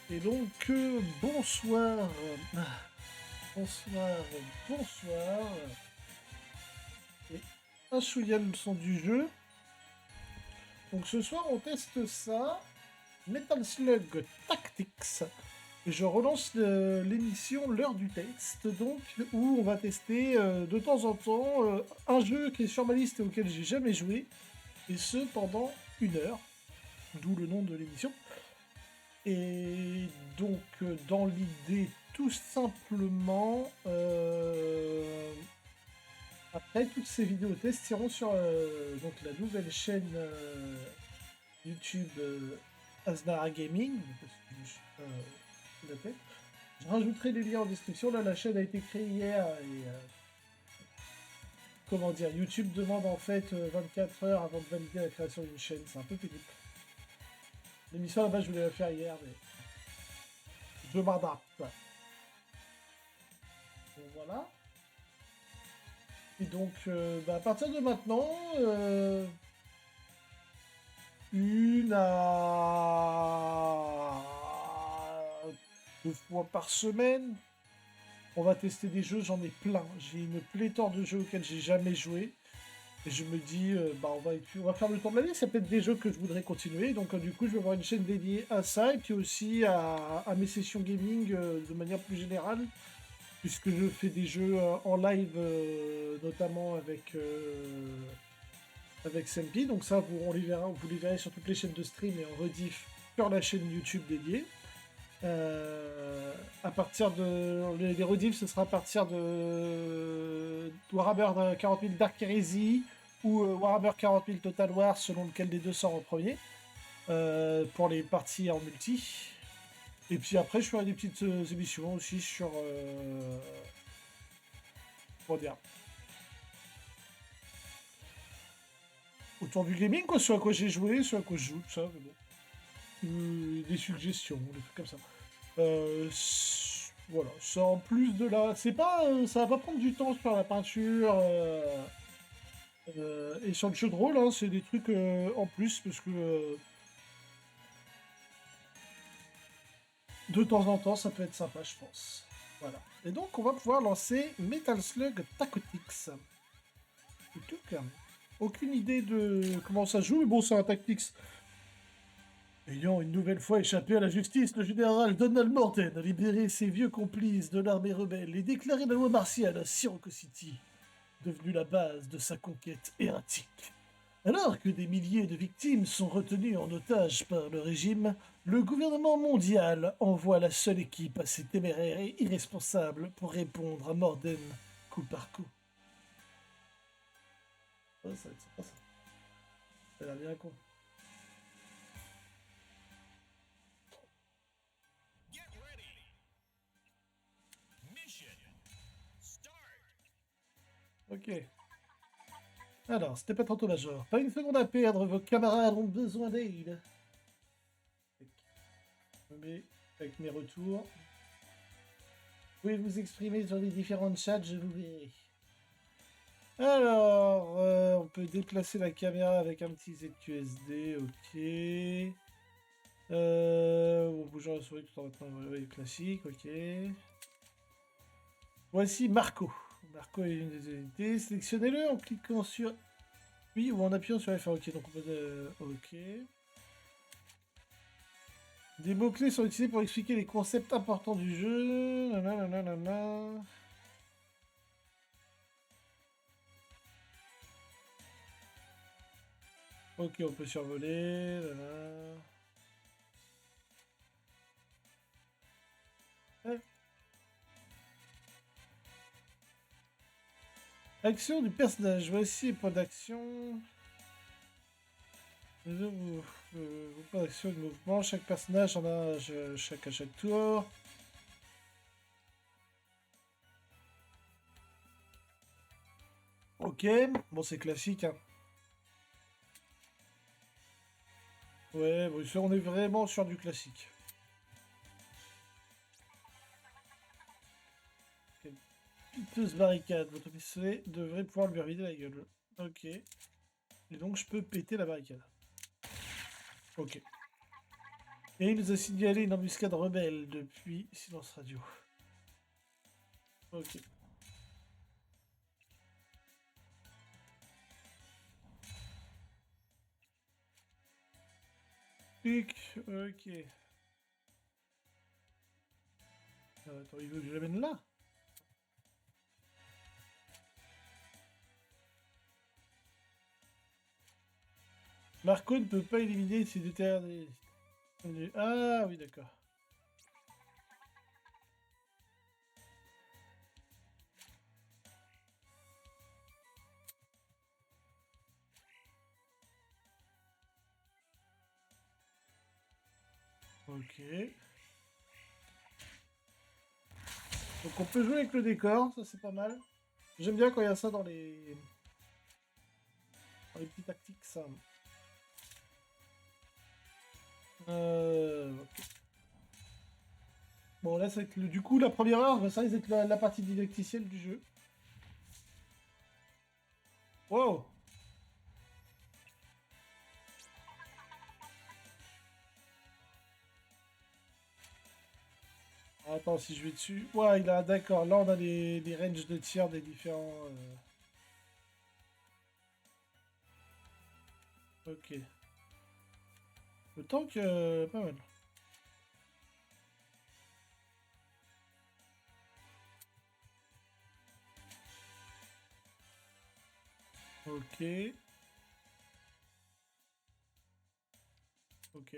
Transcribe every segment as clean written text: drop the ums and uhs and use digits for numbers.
Et donc, bonsoir, bonsoir, bonsoir. Et un chouïa le son du jeu. Donc ce soir, on teste ça. Metal Slug Tactics. Et je relance l'émission L'heure du test, donc, où on va tester de temps en temps un jeu qui est sur ma liste et auquel j'ai jamais joué. Et ce, pendant 1 heure. D'où le nom de l'émission. Et donc, dans l'idée, tout simplement, après, toutes ces vidéos tests iront sur donc, la nouvelle chaîne YouTube Asnara Gaming. Parce que je suis pas la tête. Je rajouterai les liens en description. Là, la chaîne a été créée hier et comment dire, YouTube demande en fait 24 heures avant de valider la création d'une chaîne. C'est un peu pénible. L'émission là-bas, je voulais la faire hier, mais je m'adapte. Donc voilà. Et donc, à partir de maintenant, une à 2 fois par semaine, on va tester des jeux, j'en ai plein. J'ai une pléthore de jeux auxquels j'ai jamais joué. Et je me dis, on va faire le tour de l'année, c'est peut-être des jeux que je voudrais continuer. Donc du coup, je vais avoir une chaîne dédiée à ça, et puis aussi à mes sessions gaming de manière plus générale. Puisque je fais des jeux en live, notamment avec Sempi. Donc ça, vous les verrez sur toutes les chaînes de stream et en rediff sur la chaîne YouTube dédiée. À partir de... Les rediffs, ce sera à partir de Warhammer 40 000 Dark Heresy ou Warhammer 40 000 Total War, selon lequel des deux sort en premier, pour les parties en multi. Et puis après, je ferai des petites émissions aussi sur... comment dire, autour du gaming, quoi, sur à quoi j'ai joué, sur à quoi je joue, tout ça, mais bon. Des suggestions, des trucs comme ça. Voilà, ça en plus de là, c'est pas, ça va pas prendre du temps sur la peinture et sur le jeu de rôle, hein, c'est des trucs en plus parce que de temps en temps ça peut être sympa, je pense. Voilà. Et donc on va pouvoir lancer Metal Slug Tactics. Et tout comme. Aucune idée de comment ça joue, mais bon, c'est un Tactics. Ayant une nouvelle fois échappé à la justice, le général Donald Morton a libéré ses vieux complices de l'armée rebelle et déclaré la loi martiale à Sirocco City, devenue la base de sa conquête erratique. Alors que des milliers de victimes sont retenues en otage par le régime, le gouvernement mondial envoie la seule équipe assez téméraire et irresponsable pour répondre à Morden coup par coup. Oh, ça va être sympa, ça. Ça a l'air bien con. Ok. Alors, c'était pas tantôt major. Pas une seconde à perdre, vos camarades ont besoin d'aide. Je me mets avec mes retours. Vous pouvez vous exprimer sur les différentes chats, je vous verrai. Alors, on peut déplacer la caméra avec un petit ZQSD, ok. On bouge la souris tout en maintenant, classique, ok. Voici Marco. Marco est une des unités. Sélectionnez-le en cliquant sur oui ou en appuyant sur F1. Ok, donc on peut... ok. Des mots-clés sont utilisés pour expliquer les concepts importants du jeu. Nanana. Ok, on peut survoler. Ouais. Action du personnage. Voici les points d'action. Vos points d'action et de mouvement. Chaque personnage en a à chaque tour. Ok, bon c'est classique. Hein. Ouais, bon, on est vraiment sur du classique. Quelle piteuse barricade. Votre pistolet devrait pouvoir lui vider la gueule. Ok. Et donc je peux péter la barricade. Ok. Et il nous a signalé une embuscade rebelle depuis silence radio. Ok. Ok. Attends, il veut que je l'amène là? Marco ne peut pas éliminer ses deux terres des... Ah oui, d'accord. Ok. Donc on peut jouer avec le décor, ça c'est pas mal. J'aime bien quand il y a ça dans les petits tactiques, ça. Ok. Bon, là, ça va être du coup, la première heure, ça va être la partie didacticielle du jeu. Wow! Attends, si je vais dessus. Ouais, il a. D'accord, là, on a des ranges de tir des différents. Ok. Le tank, pas mal. Ok. Ok.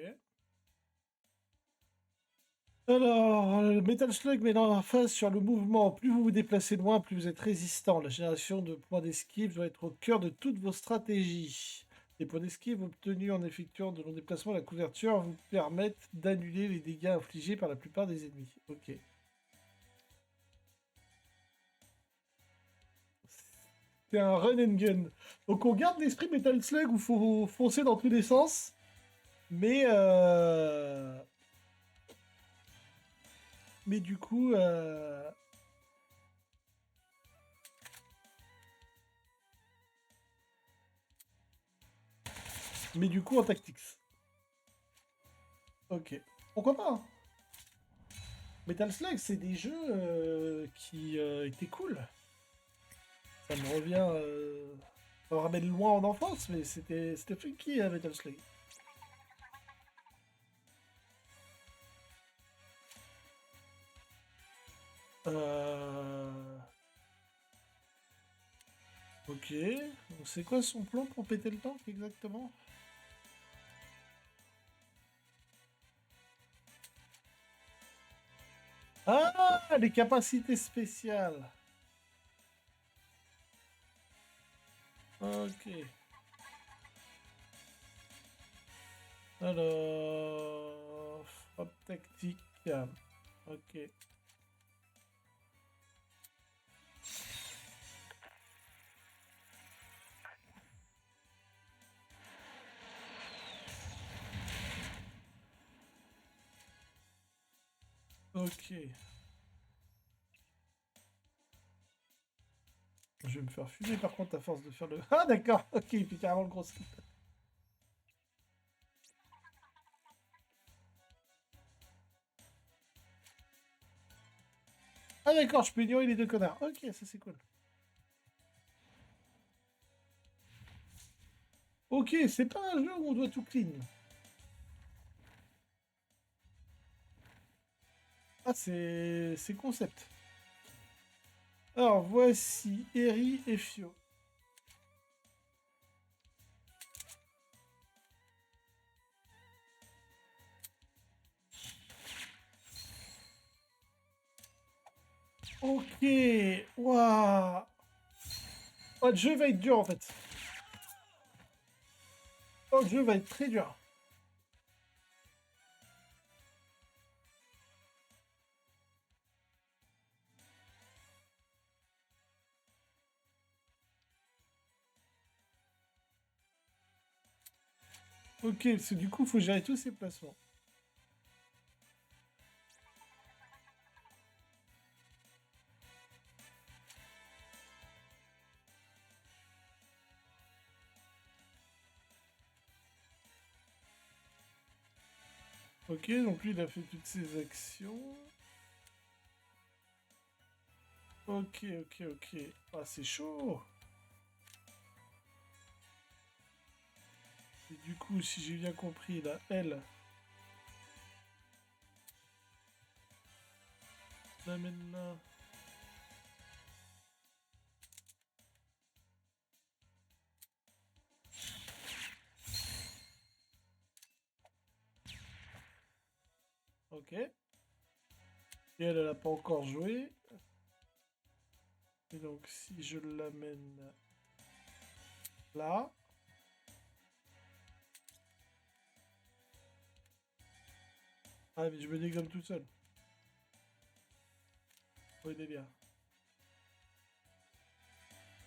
Alors, le Metal Slug met dans la phase sur le mouvement. Plus vous vous déplacez loin, plus vous êtes résistant. La génération de points d'esquive doit être au cœur de toutes vos stratégies. Les points d'esquive obtenus en effectuant de longs déplacements à la couverture vous permettent d'annuler les dégâts infligés par la plupart des ennemis. Ok. C'est un run and gun. Donc on garde l'esprit Metal Slug où il faut foncer dans tous les sens. Mais mais du coup en tactics. Ok. Pourquoi pas, hein. Metal Slug, c'est des jeux qui étaient cool. Ça me revient. Ça me ramène loin en enfance, mais c'était funky, Metal Slug. Euh... Ok. Donc c'est quoi son plan pour péter le tank exactement? Ah, les capacités spéciales. Ok. Alors, frappe tactique. Ok. Ok. Je vais me faire fumer par contre à force de faire le... Ah d'accord. Ok, il fait carrément le gros skill. Ah d'accord, je peux ignorer les deux connards. Ok, ça c'est cool. Ok, c'est pas un jeu où on doit tout clean. Ah, c'est concept. Alors, voici Eri et Fio. Ok. Waouh. Oh, le jeu va être dur en fait. Oh, le jeu va être très dur. Ok, parce que du coup, il faut gérer tous ces placements. Ok, donc lui il a fait toutes ses actions. Ok, ok, ok. Ah, c'est chaud. Et du coup, si j'ai bien compris, là, elle... l'amène là. Ok. Et elle, elle a pas encore joué. Et donc, si je l'amène là... Ah, mais je me dégomme tout seul. Oui, délire.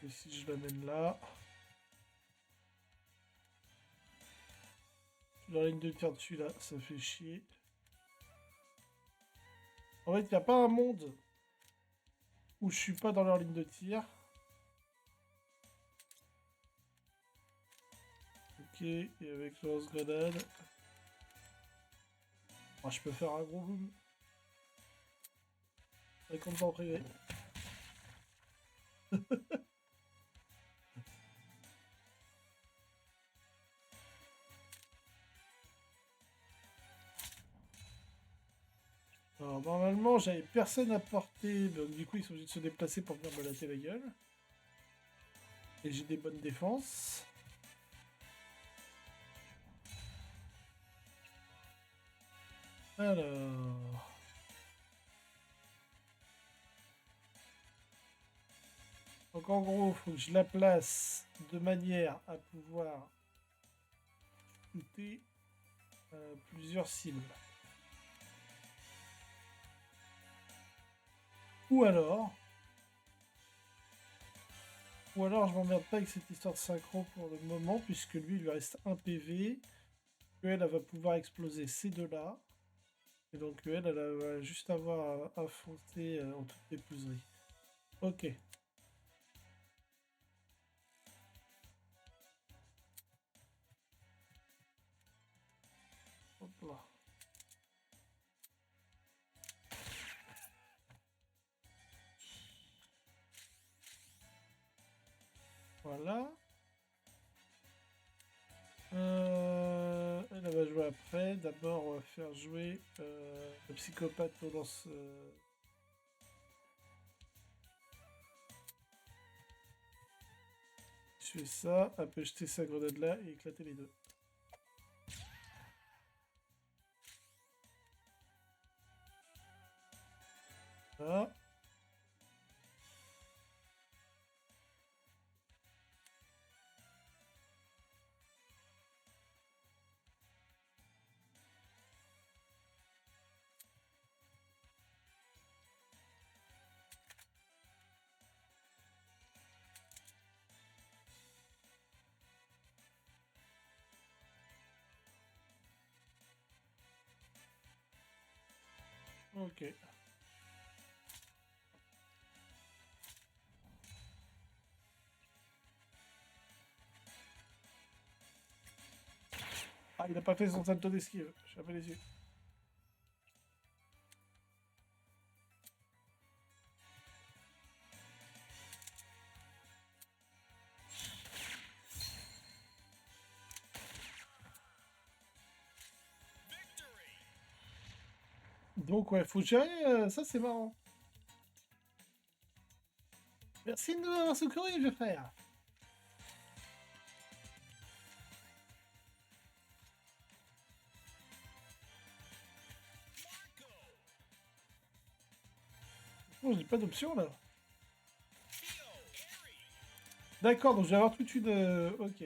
Et si je l'amène là... La ligne de tir dessus, là, ça fait chier. En fait, il n'y a pas un monde où je suis pas dans leur ligne de tir. Ok, et avec le lance-grenade... Ah, je peux faire un gros boom. Avec comme ça en privé. Alors normalement j'avais personne à porter, donc du coup ils sont obligés de se déplacer pour venir me latter la gueule. Et j'ai des bonnes défenses. Alors... Donc en gros, il faut que je la place de manière à pouvoir shooter plusieurs cibles. Ou alors je m'emmerde pas avec cette histoire de synchro pour le moment, puisque lui il lui reste un PV. Elle va pouvoir exploser ces deux-là. Et donc elle va juste avoir à foncer en toute épouserie. Ok. Hop là. Voilà. Elle va jouer après. D'abord, on va faire jouer le psychopathe au lance. Je fais ça. Elle peut jeter sa grenade là et éclater les deux. Voilà. Ok. Ah, il n'a pas fait son salto d'esquive. Je suis un peu déçu. Donc ouais, faut gérer. Ça, c'est marrant. Merci de nous avoir secouru, vieux frère. Oh, j'ai pas d'option là. D'accord, donc je vais avoir toute une... ok.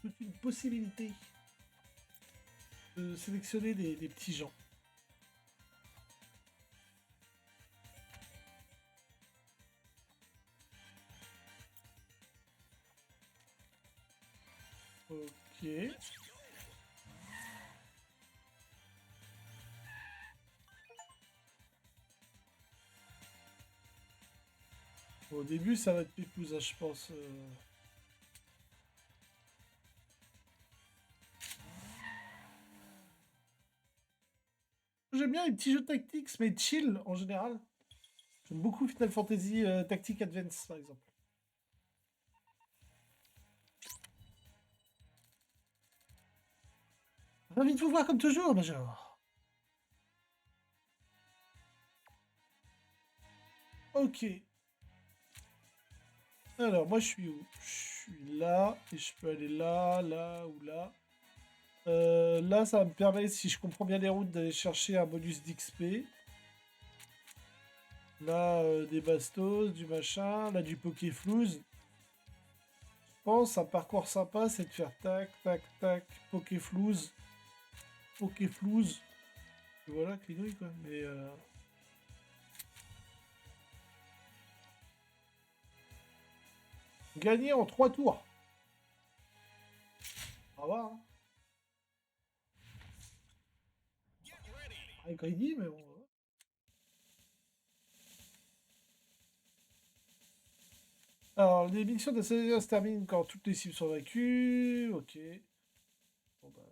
Toute une possibilité de sélectionner des petits gens. Ok. Au début, ça va être pépouze, hein, je pense. J'aime bien les petits jeux tactiques, mais chill en général. J'aime beaucoup Final Fantasy Tactics Advance, par exemple. Ravi de vous voir comme toujours, Major. Ok. Alors, moi, je suis où? Je suis là, et je peux aller là, là ou là. Là, ça me permet, si je comprends bien les routes, d'aller chercher un bonus d'XP. Là, des bastos, du machin, là, du Pokéflouz. Je pense un parcours sympa, c'est de faire tac, tac, tac, Pokéflouz, Pokéflouz. Et voilà, clinouille, quoi. Mais, gagner en 3 tours. Au revoir, hein. Ah, greedy, mais bon. Alors, l'émission de la saison se termine quand toutes les cibles sont vaincues. Ok. Bon, bah.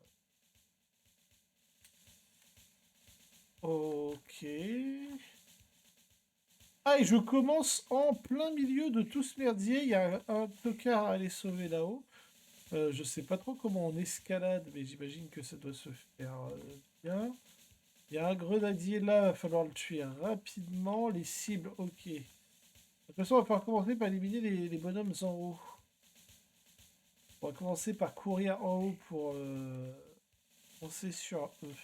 Ok. Ah, et je commence en plein milieu de tout ce merdier. Il y a un tocard à aller sauver là-haut. Je sais pas trop comment on escalade, mais j'imagine que ça doit se faire bien. Il y a un grenadier là, va falloir le tuer rapidement. Les cibles, ok. De toute façon, on va falloir commencer par éliminer les bonhommes en haut. On va commencer par courir en haut pour penser sur eux.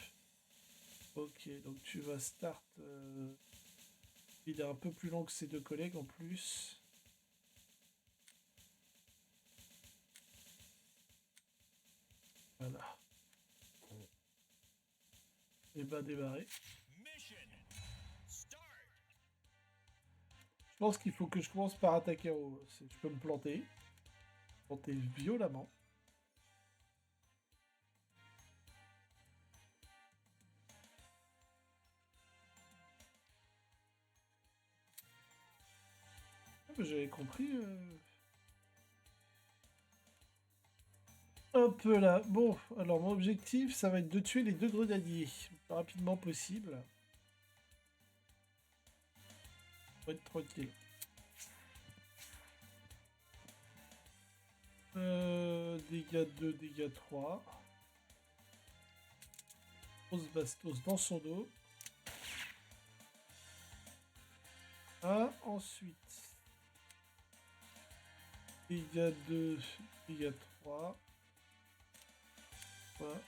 Ok, donc tu vas start. Il est un peu plus long que ses deux collègues en plus. Voilà. Et ben démarrer. Je pense qu'il faut que je commence par attaquer en haut. Je peux me planter. Planter violemment. Ah, j'avais compris. Hop là. Bon, alors mon objectif, ça va être de tuer les deux grenadiers le plus rapidement possible. Pour être tranquille. Dégâts 2, dégâts 3. Grosse bastos dans son dos. Ah, ensuite. Dégâts 2, dégâts 3. Voilà.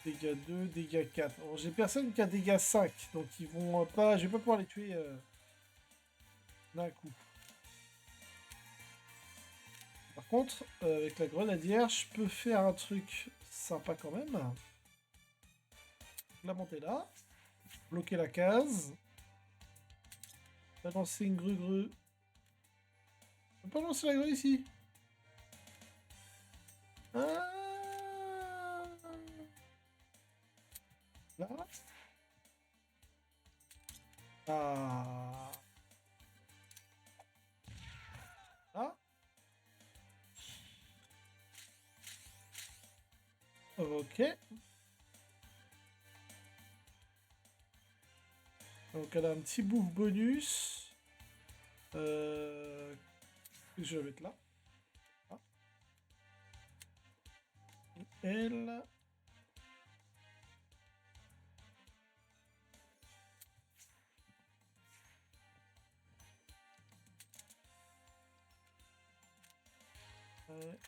Dégâts 2, dégâts 4. Alors, j'ai personne qui a dégâts 5, donc ils vont pas. Je vais pas pouvoir les tuer d'un coup. Par contre, avec la grenadière, je peux faire un truc sympa quand même. La monter là. Bloquer la case. Balancer une grue-grue. On peut pas lancer la grue ici. Ah. Là. Ah. Là. Ok. Donc elle a un petit bouffe bonus. Je vais mettre là. Ah. Et elle. Ouais.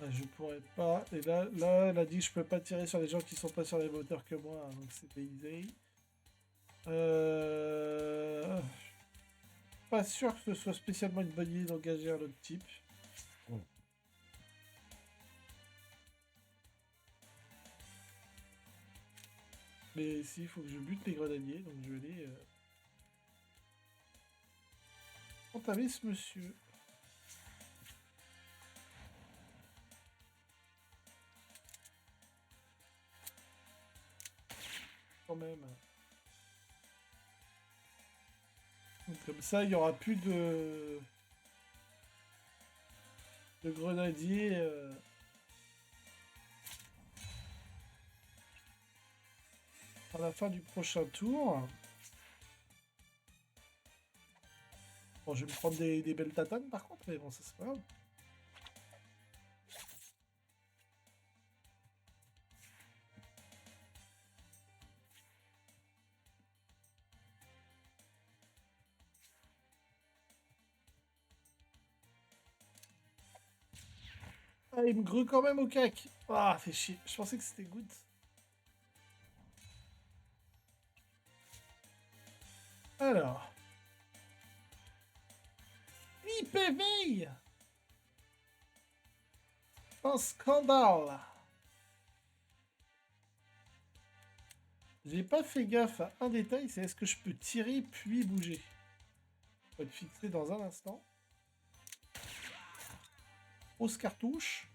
Ah, je pourrais pas. Et là, elle a dit que je peux pas tirer sur les gens qui sont pas sur les moteurs que moi, hein, donc c'est easy. Pas sûr que ce soit spécialement une bonne idée d'engager un autre type. Mais si, il faut que je bute les grenadiers, donc je vais aller entamer ce monsieur. Quand même. Donc, comme ça, il n'y aura plus de grenadiers. à la fin du prochain tour. Bon, je vais me prendre des belles tatanes par contre, mais bon, ça c'est pas grave. Ah, il me grue quand même au cac. Ah, fait chier. Je pensais que c'était good. Alors. IPV! Un scandale! J'ai pas fait gaffe à un détail, c'est est-ce que je peux tirer puis bouger. On va être fixé dans un instant. Grosse cartouche.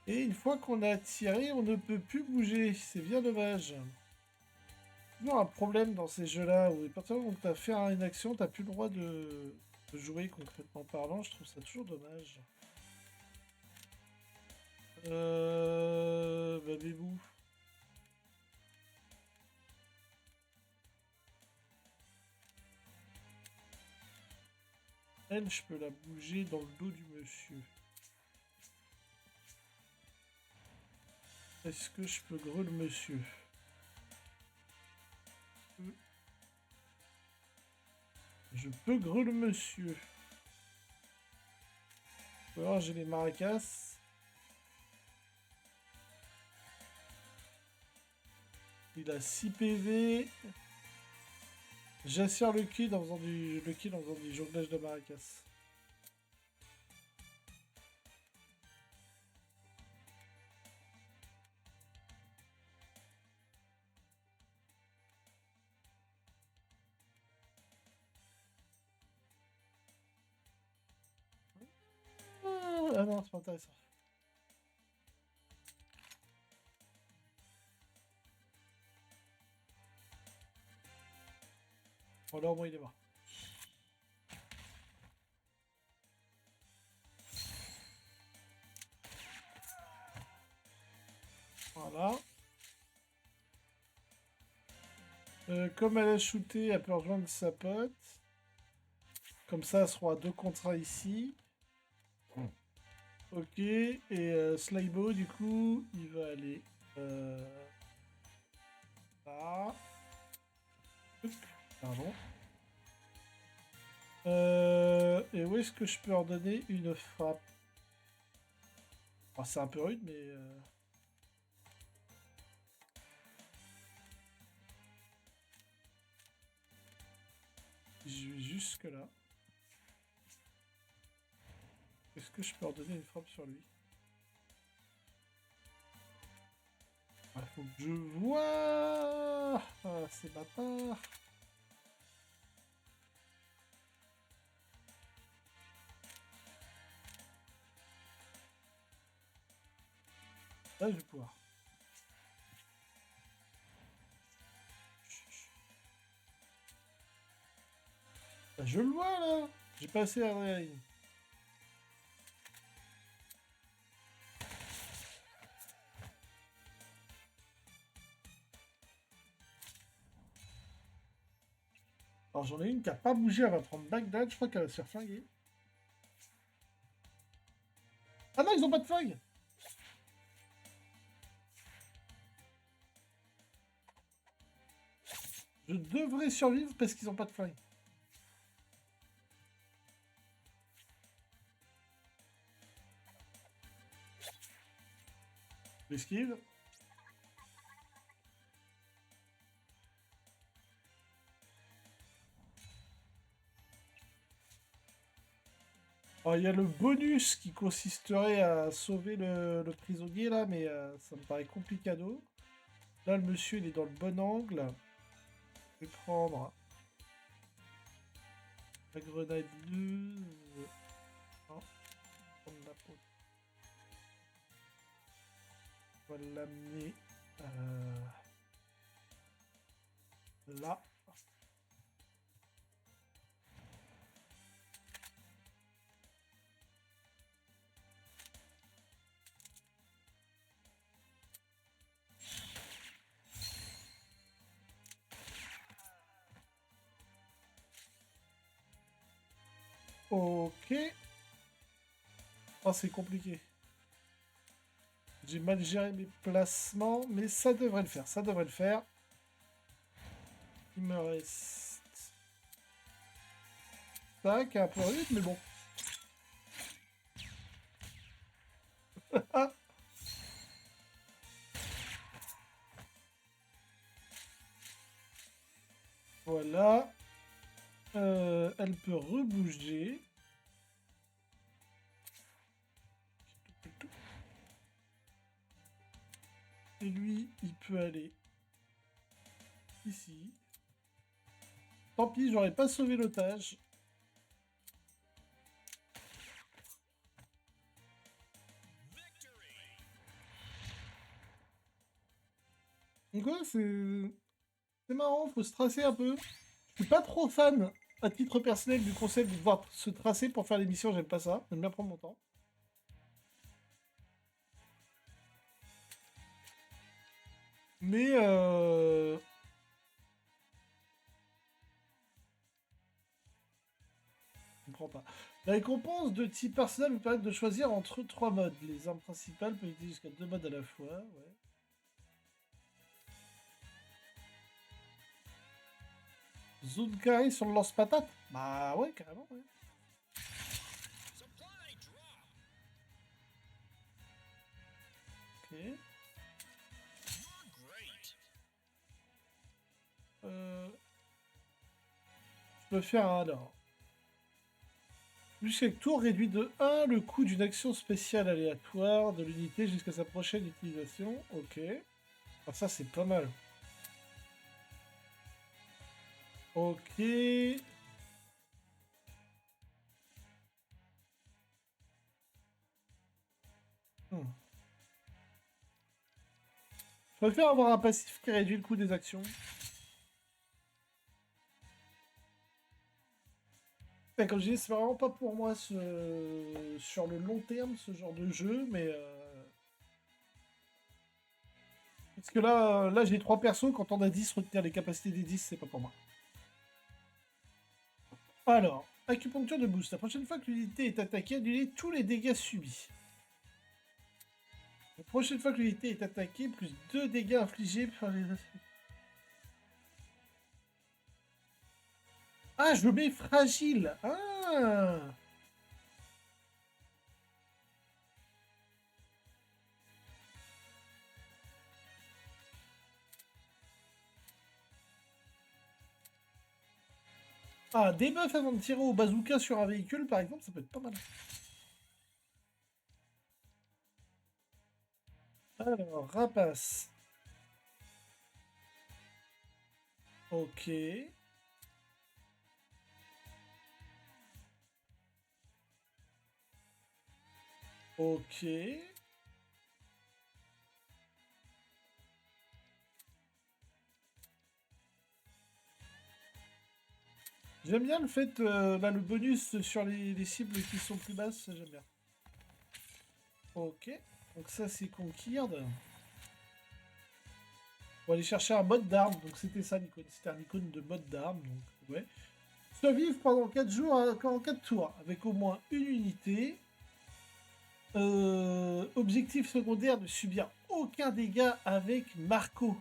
Et une fois qu'on a tiré, on ne peut plus bouger. C'est bien dommage. Toujours un problème dans ces jeux-là où à partir du moment où tu as fait une action, tu n'as plus le droit de jouer concrètement parlant. Je trouve ça toujours dommage. Bah, bébou. Elle, je peux la bouger dans le dos du monsieur. Est-ce que je peux greu le monsieur? Je peux greu le monsieur. Alors j'ai les maracas. Il a 6 PV. J'assure le kill en faisant du jonglage de maracas. Ah non, c'est pas intéressant. Bon là au moins il est mort. Voilà. Comme elle a shooté, elle peut rejoindre sa pote. Comme ça, elle sera à 2 contre 1 ici. Ok, et Slybo, du coup, il va aller là. Pardon. Et où est-ce que je peux ordonner une frappe? Oh, c'est un peu rude, mais... Je vais jusque là. Est-ce que je peux ordonner une frappe sur lui? Il faut que je vois. Ah, c'est bâtard. Là, je vais pouvoir. Bah, je le vois, là. J'ai passé adrénaline. Alors, j'en ai une qui a pas bougé, elle va prendre Bagdad. Je crois qu'elle va se faire flinguer. Ah non, ils ont pas de flingue. Je devrais survivre parce qu'ils ont pas de flingue. J'esquive. Alors, il y a le bonus qui consisterait à sauver le prisonnier là, mais ça me paraît complicado. Là, le monsieur, il est dans le bon angle. Je vais prendre la grenadier. Non, prendre la peau. On va l'amener là. Ok. Oh, c'est compliqué. J'ai mal géré mes placements, mais ça devrait le faire, ça devrait le faire. Il me reste... ça qui est un peu rude, mais bon. Voilà. Elle peut rebouger. Et lui, il peut aller ici. Tant pis, j'aurais pas sauvé l'otage. Donc ouais, c'est marrant, faut se tracer un peu. Je suis pas trop fan, à titre personnel, du concept de devoir se tracer pour faire l'émission, j'aime pas ça. J'aime bien prendre mon temps. Mais je comprends pas. La récompense de type personnel vous permet de choisir entre 3 modes. Les armes principales peuvent utiliser jusqu'à 2 modes à la fois. Ouais. Zone carré sur le lance-patate. Bah ouais, carrément, ouais. Ok. Je peux faire un alors. Chaque tour réduit de 1 le coût d'une action spéciale aléatoire de l'unité jusqu'à sa prochaine utilisation. Ok. Ah, ça, c'est pas mal. Ok. Hmm. Je préfère avoir un passif qui réduit le coût des actions. Et comme je dis, c'est vraiment pas pour moi sur le long terme ce genre de jeu, mais parce que là j'ai 3 persos, quand on a 10, retenir les capacités des 10, c'est pas pour moi. Alors, acupuncture de boost. La prochaine fois que l'unité est attaquée, annulez tous les dégâts subis. La prochaine fois que l'unité est attaquée, plus 2 dégâts infligés par les... Ah, je le mets fragile. Ah. Ah, debuff avant de tirer au bazooka sur un véhicule, par exemple, ça peut être pas mal. Alors, rapace. Ok. Ok. J'aime bien le fait, là, le bonus sur les cibles qui sont plus basses, j'aime bien. Ok. Donc ça, c'est Conquered. On va aller chercher un mode d'arme. Donc c'était ça l'icône. C'était un icône de mode d'arme. Donc ouais. Survivre pendant 4 jours, en 4 tours. Avec au moins une unité. Objectif secondaire, ne subir aucun dégât avec Marco.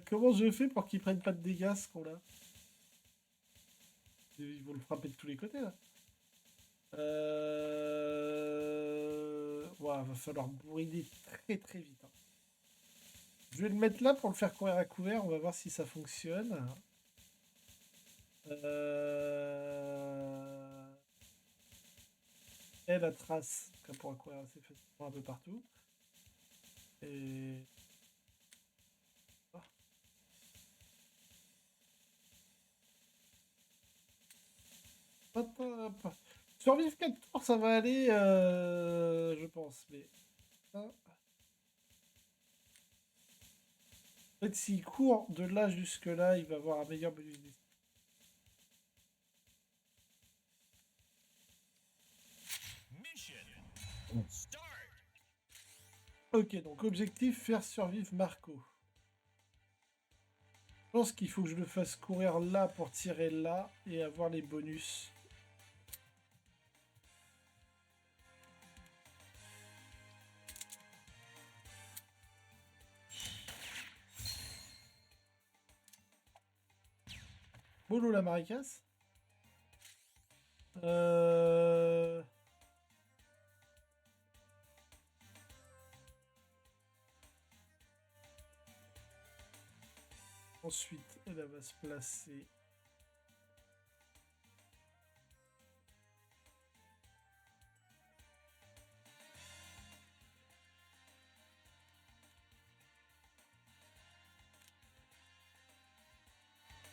Comment je fais pour qu'ils prennent pas de dégâts, ce con-là? Ils vont le frapper de tous les côtés, là. Ouais, va falloir bourriner très très vite, hein. Je vais le mettre là pour le faire courir à couvert. On va voir si ça fonctionne. Et la trace qu'on pourra courir assez facilement un peu partout. Et... Hop, hop. Survivre 4 tours, ça va aller, je pense. Mais en fait, s'il court de là jusque là, il va avoir un meilleur bonus. Ok, donc objectif, faire survivre Marco. Je pense qu'il faut que je le fasse courir là pour tirer là et avoir les bonus. Bolo la marécasse. Ensuite, elle va se placer.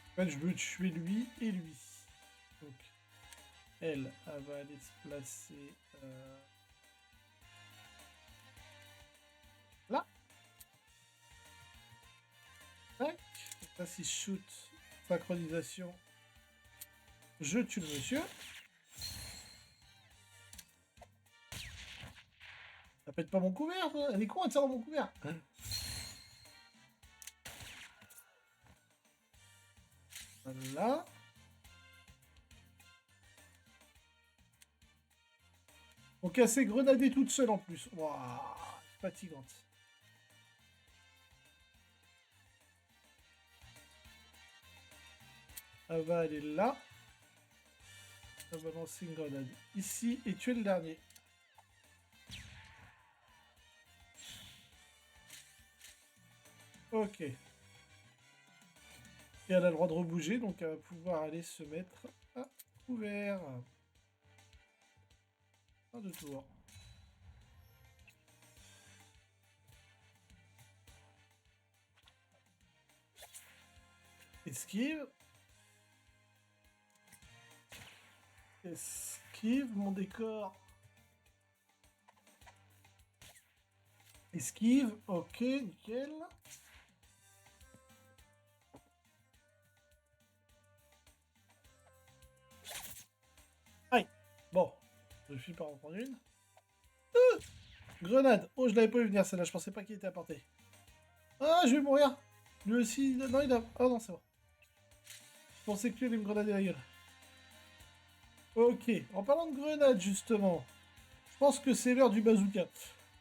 En fait, je veux tuer lui et lui. Donc, elle va aller se placer là. Tac. Ça, si shoot, synchronisation, je tue le monsieur. Ça pète pas mon couvert, toi. Elle est con, elle tire dans mon couvert. Voilà. Donc elle s'est grenadée toute seule en plus. Waouh, fatigante. Elle va aller là. Elle va lancer une grenade ici et tuer le dernier. Ok. Et elle a le droit de rebouger, donc elle va pouvoir aller se mettre à couvert. Un de tour. Esquive. Esquive mon décor. Esquive, ok, nickel. Aïe. Bon, je suis par en prendre une. Grenade. Oh, je l'avais pas vu venir celle-là, je pensais pas qu'il était à portée. Ah, je vais mourir. Lui aussi, non, il a... Ah non, c'est bon. Je pensais que lui allait me grenader la gueule. Ok, en parlant de grenade, justement, je pense que c'est l'heure du bazooka.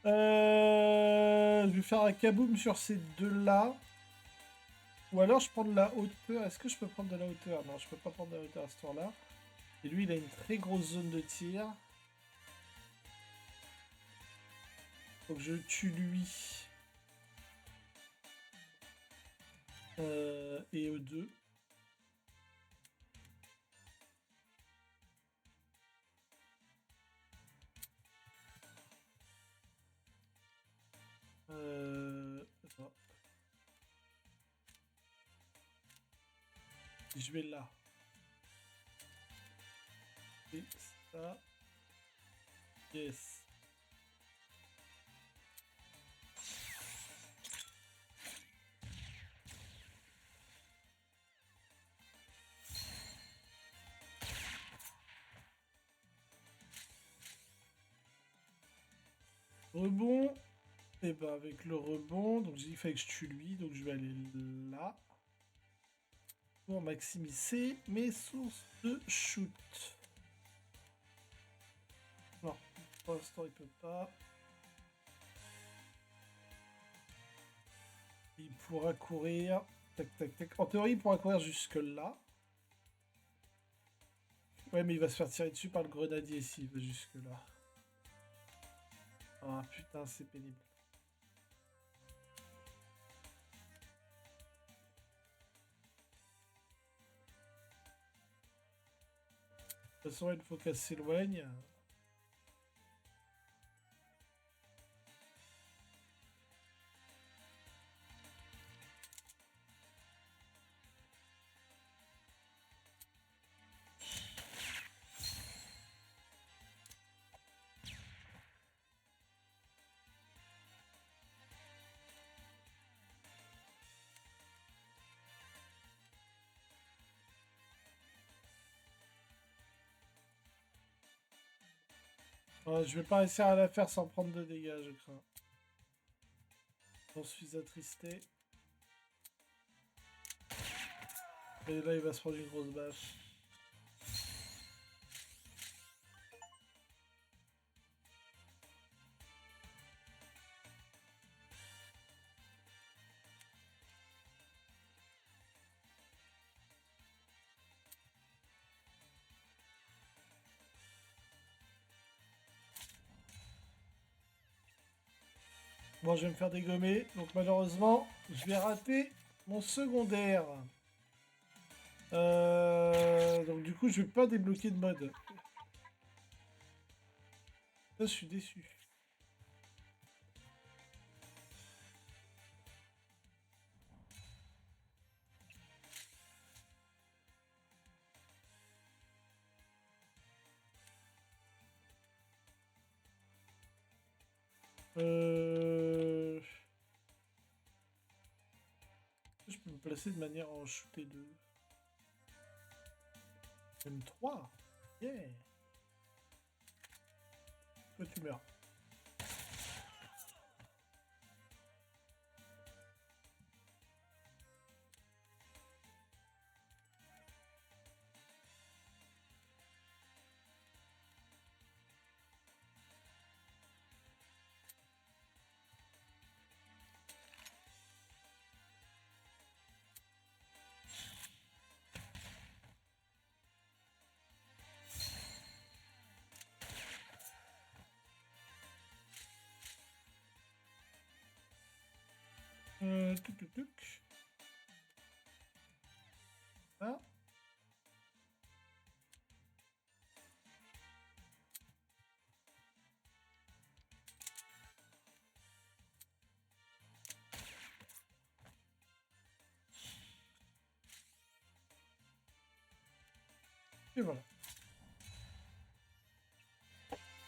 Je vais faire un kaboom sur ces deux-là. Ou alors je prends de la hauteur. Est-ce que je peux prendre de la hauteur? Non, je peux pas prendre de la hauteur à ce tour-là. Et lui, il a une très grosse zone de tir. Donc je tue lui. Et eux deux. Attends. Je vais là. Et ça. Yes. Rebond. Et bah avec le rebond, donc il fallait que je tue lui, donc je vais aller là. Pour maximiser mes sources de shoot. Non, pour l'instant il peut pas. Il pourra courir. Tac, tac, tac. En théorie, il pourra courir jusque là. Ouais, mais il va se faire tirer dessus par le grenadier s'il va jusque là. Ah putain, c'est pénible. De toute façon, il faut qu'elle s'éloigne. Je vais pas réussir à la faire sans prendre de dégâts, je crains. J'en suis attristé. Et là, il va se prendre une grosse bâche. Bon, je vais me faire dégommer, donc malheureusement, je vais rater mon secondaire. Donc du coup, je vais pas débloquer de mode. Ça, je suis déçu. Je peux me placer de manière à en shooter deux. Même 3. Yeah. Toi, tu meurs. Tuc, tuc, tuc. Ah. Et voilà.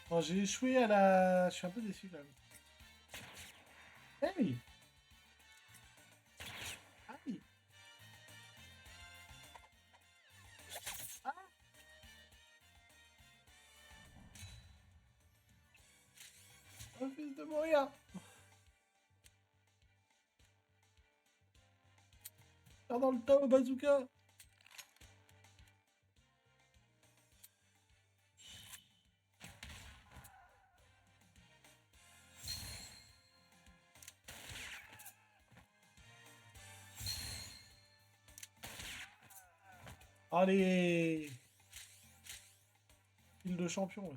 Bon, j'ai échoué à la... Je suis un peu déçu quand même. Hey! Aïe! Ah! Refuse de mourir! Tire dans le tas au bazooka! Allez! Kill de champion, là.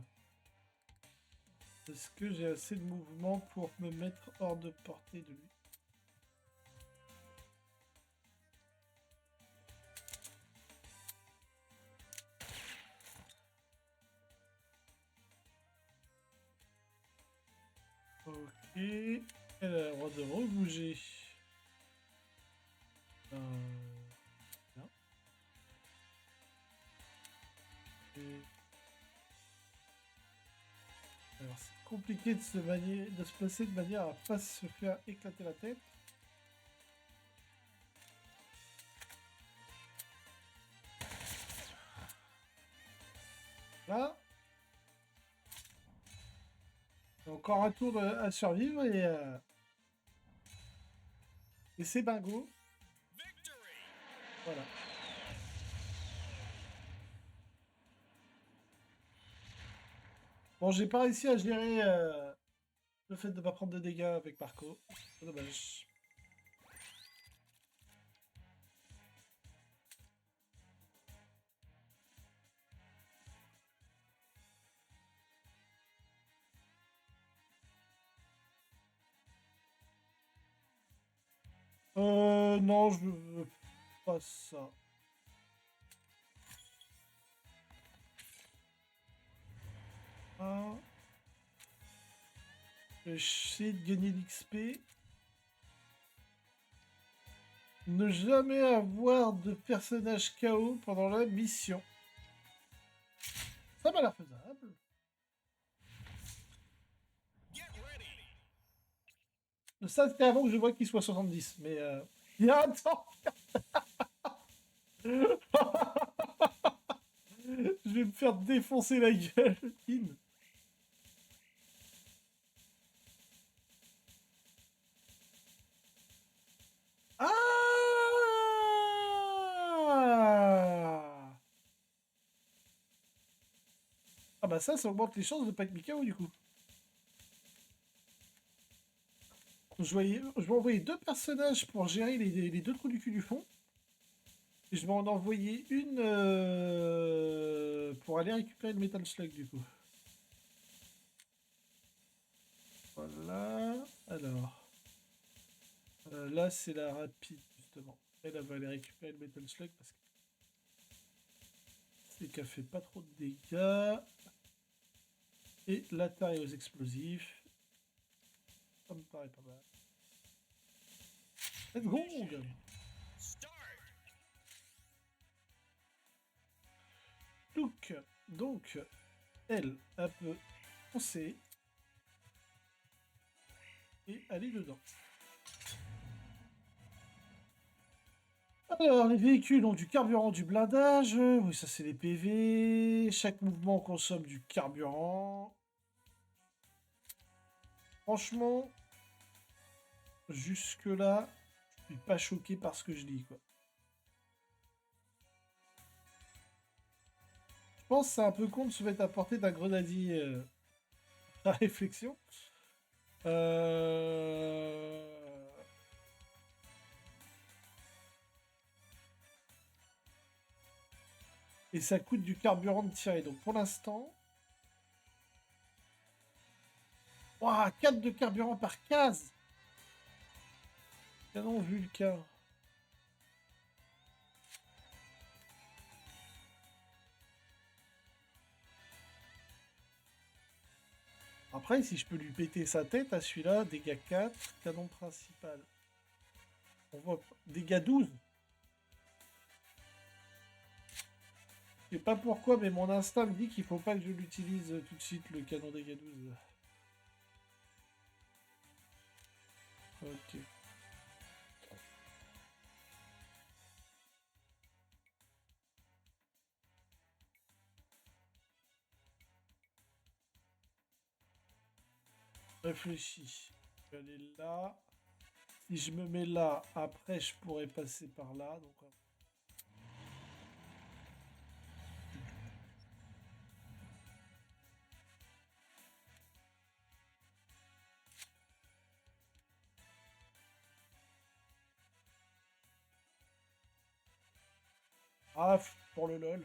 Est-ce que j'ai assez de mouvement pour me mettre hors de portée de lui? Ok. Elle a le droit de rebouger. Bien. Et... Alors c'est compliqué de se placer de manière à pas se faire éclater la tête. Là. Encore un tour à survivre et c'est bingo. Voilà. Bon, j'ai pas réussi à gérer le fait de ne pas prendre de dégâts avec Marco. C'est dommage. Non, je veux pas ça. Ah. Essayer de gagner l'XP. Ne jamais avoir de personnage KO pendant la mission. Ça m'a l'air faisable. Ça, c'était avant que je vois qu'il soit 70. Mais il y a un temps. Je vais me faire défoncer la gueule. bah ça augmente les chances de pas être mis KO du coup. Je vais envoyer 2 personnages pour gérer les 2 trous du cul du fond. Et je vais en envoyer une pour aller récupérer le Metal Slug du coup. Voilà. Alors. Là c'est la rapide justement. Elle va aller récupérer le Metal Slug parce que c'est qu'elle fait pas trop de dégâts. Et l'atari aux explosifs. Ça me paraît pas mal. Let's go! Donc, elle peut foncer et aller dedans. Alors, les véhicules ont du carburant, du blindage. Oui, ça c'est les PV. Chaque mouvement consomme du carburant. Franchement, jusque-là, je suis pas choqué par ce que je dis, quoi. Je pense que c'est un peu con de se mettre à portée d'un grenadier à réflexion. Et ça coûte du carburant de tirer. Donc pour l'instant... Ouah, 4 de carburant par case. Canon Vulcain. Après, si je peux lui péter sa tête à celui-là, dégâts 4, canon principal. On voit dégâts 12. Je sais pas pourquoi, mais mon instinct me dit qu'il faut pas que je l'utilise tout de suite, le canon dégâts 12. Ok. Réfléchis. Je vais aller là. Si je me mets là, après je pourrais passer par là. Donc... Ah, pour le lol.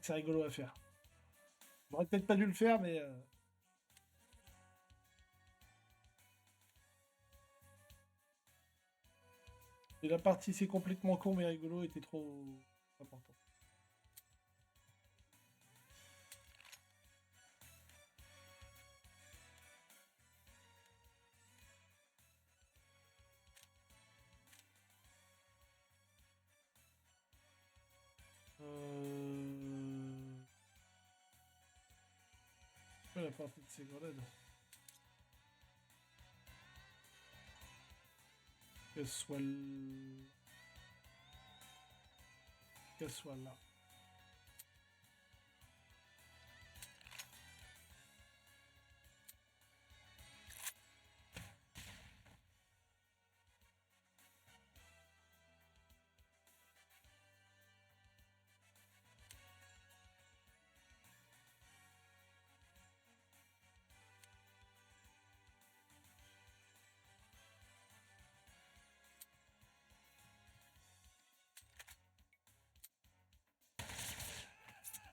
C'est rigolo à faire. J'aurais peut-être pas dû le faire, mais... Et la partie c'est complètement con mais rigolo était trop important. La partie de ces grenades. Qu'elle soit là.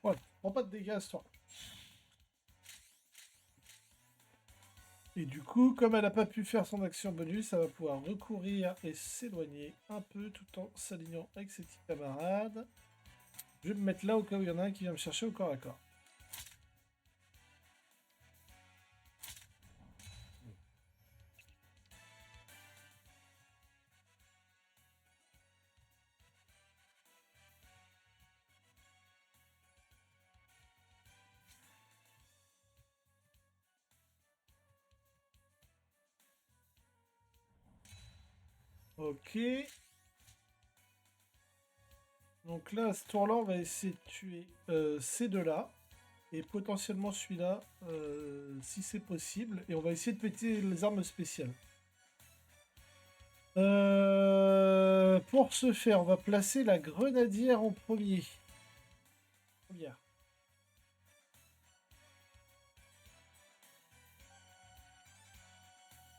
Ouais, prends pas de dégâts, toi. Et du coup, comme elle n'a pas pu faire son action bonus, elle va pouvoir recourir et s'éloigner un peu tout en s'alignant avec ses petits camarades. Je vais me mettre là au cas où il y en a un qui vient me chercher au corps à corps. Ok. Donc là, à ce tour-là, on va essayer de tuer ces deux-là. Et potentiellement celui-là, si c'est possible. Et on va essayer de péter les armes spéciales. Pour ce faire, on va placer la grenadière en premier. Première.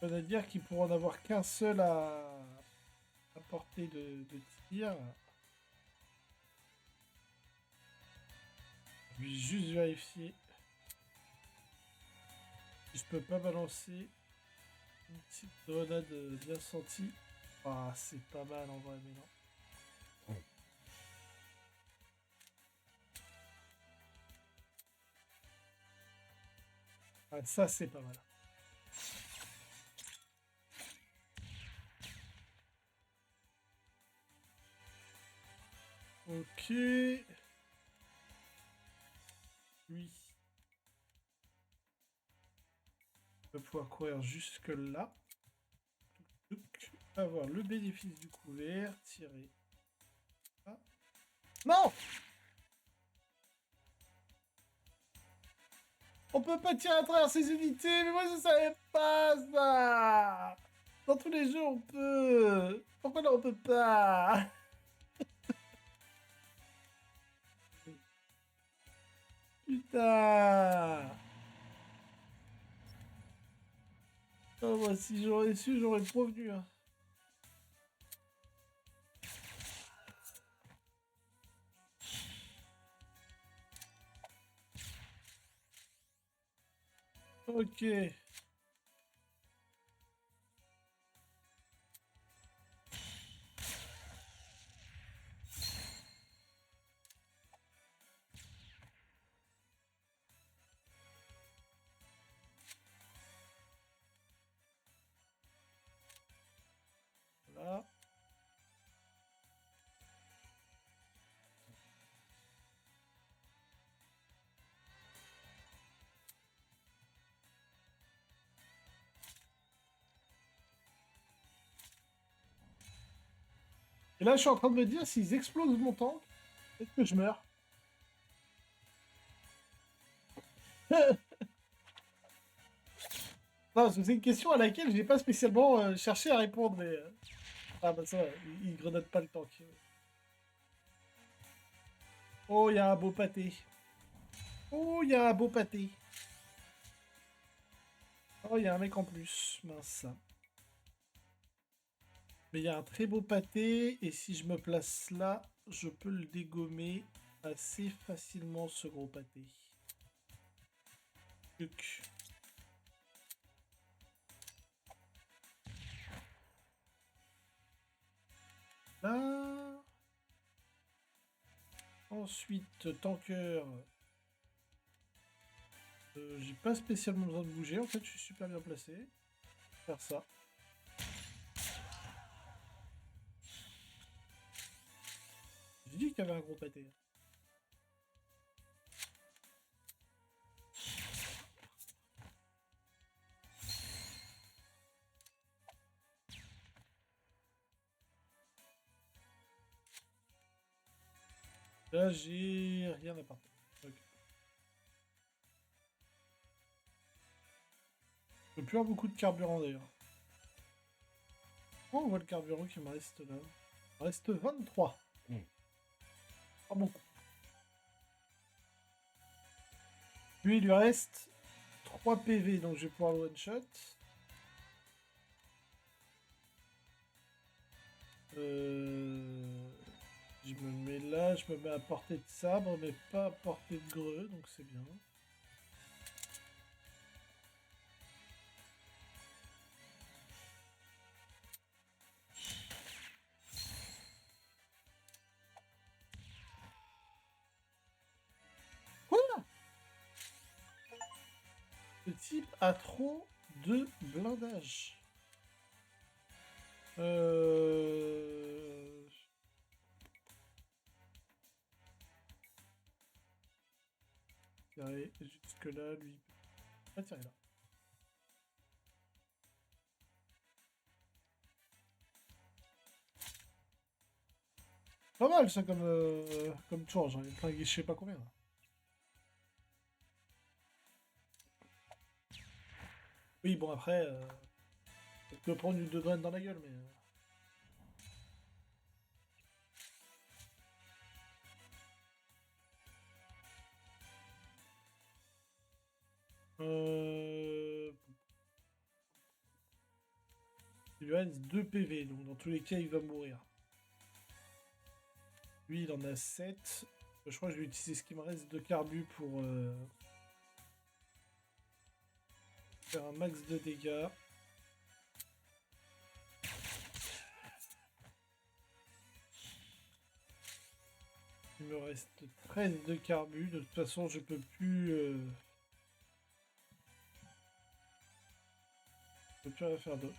Grenadière qui pourra en avoir qu'un seul à portée de tir. Je vais juste vérifier si je peux pas balancer une petite grenade bien sentie. Ah, c'est pas mal en vrai, mais non. Ah, ça, c'est pas mal. Ok. Lui. On va pouvoir courir jusque là. Avoir le bénéfice du couvert. Tirer. Ah. Non! On peut pas tirer à travers ces unités, mais moi je savais pas ça! Dans tous les jeux on peut! Pourquoi là on peut pas? Putain! Oh, moi si j'aurais su, j'aurais prévenu. Hein. Ok. Voilà. Et là je suis en train de me dire, s'ils explosent mon tank, peut-être que je meurs. Non, c'est une question à laquelle j'ai pas spécialement cherché à répondre, mais... Ah bah ça va, il grenade pas le tank. Oh, il y a un beau pâté. Oh, il y a un beau pâté. Oh, il y a un mec en plus. Mince. Mais il y a un très beau pâté, et si je me place là, je peux le dégommer assez facilement, ce gros pâté. Tuc. Là. Ensuite, tanker. J'ai pas spécialement besoin de bouger, en fait, je suis super bien placé. Faire ça. J'ai dit qu'il y avait un gros pâté. Là, j'ai rien à part. Ok. Je peux plus avoir beaucoup de carburant d'ailleurs. Oh, on voit le carburant qui me reste là. Il me reste 23. Pas beaucoup. Lui, il lui reste 3 PV, donc je vais pouvoir le one-shot. Je me mets là, je me mets à portée de sabre, mais pas à portée de greu, donc c'est bien. Quoi? Ce type a trop de blindage. Tirer jusque là, lui. Pas tirer là. Pas mal ça comme tour, j'en ai plein, je sais pas combien. Là. Oui, bon après, je peux prendre une 2 graines dans la gueule, mais... lui reste 2 PV, donc dans tous les cas, il va mourir. Lui, il en a 7. Je crois que je vais utiliser ce qui me reste de carbu pour faire un max de dégâts. Il me reste 13 de carbu. De toute façon, je peux plus... je peux plus rien faire d'autre.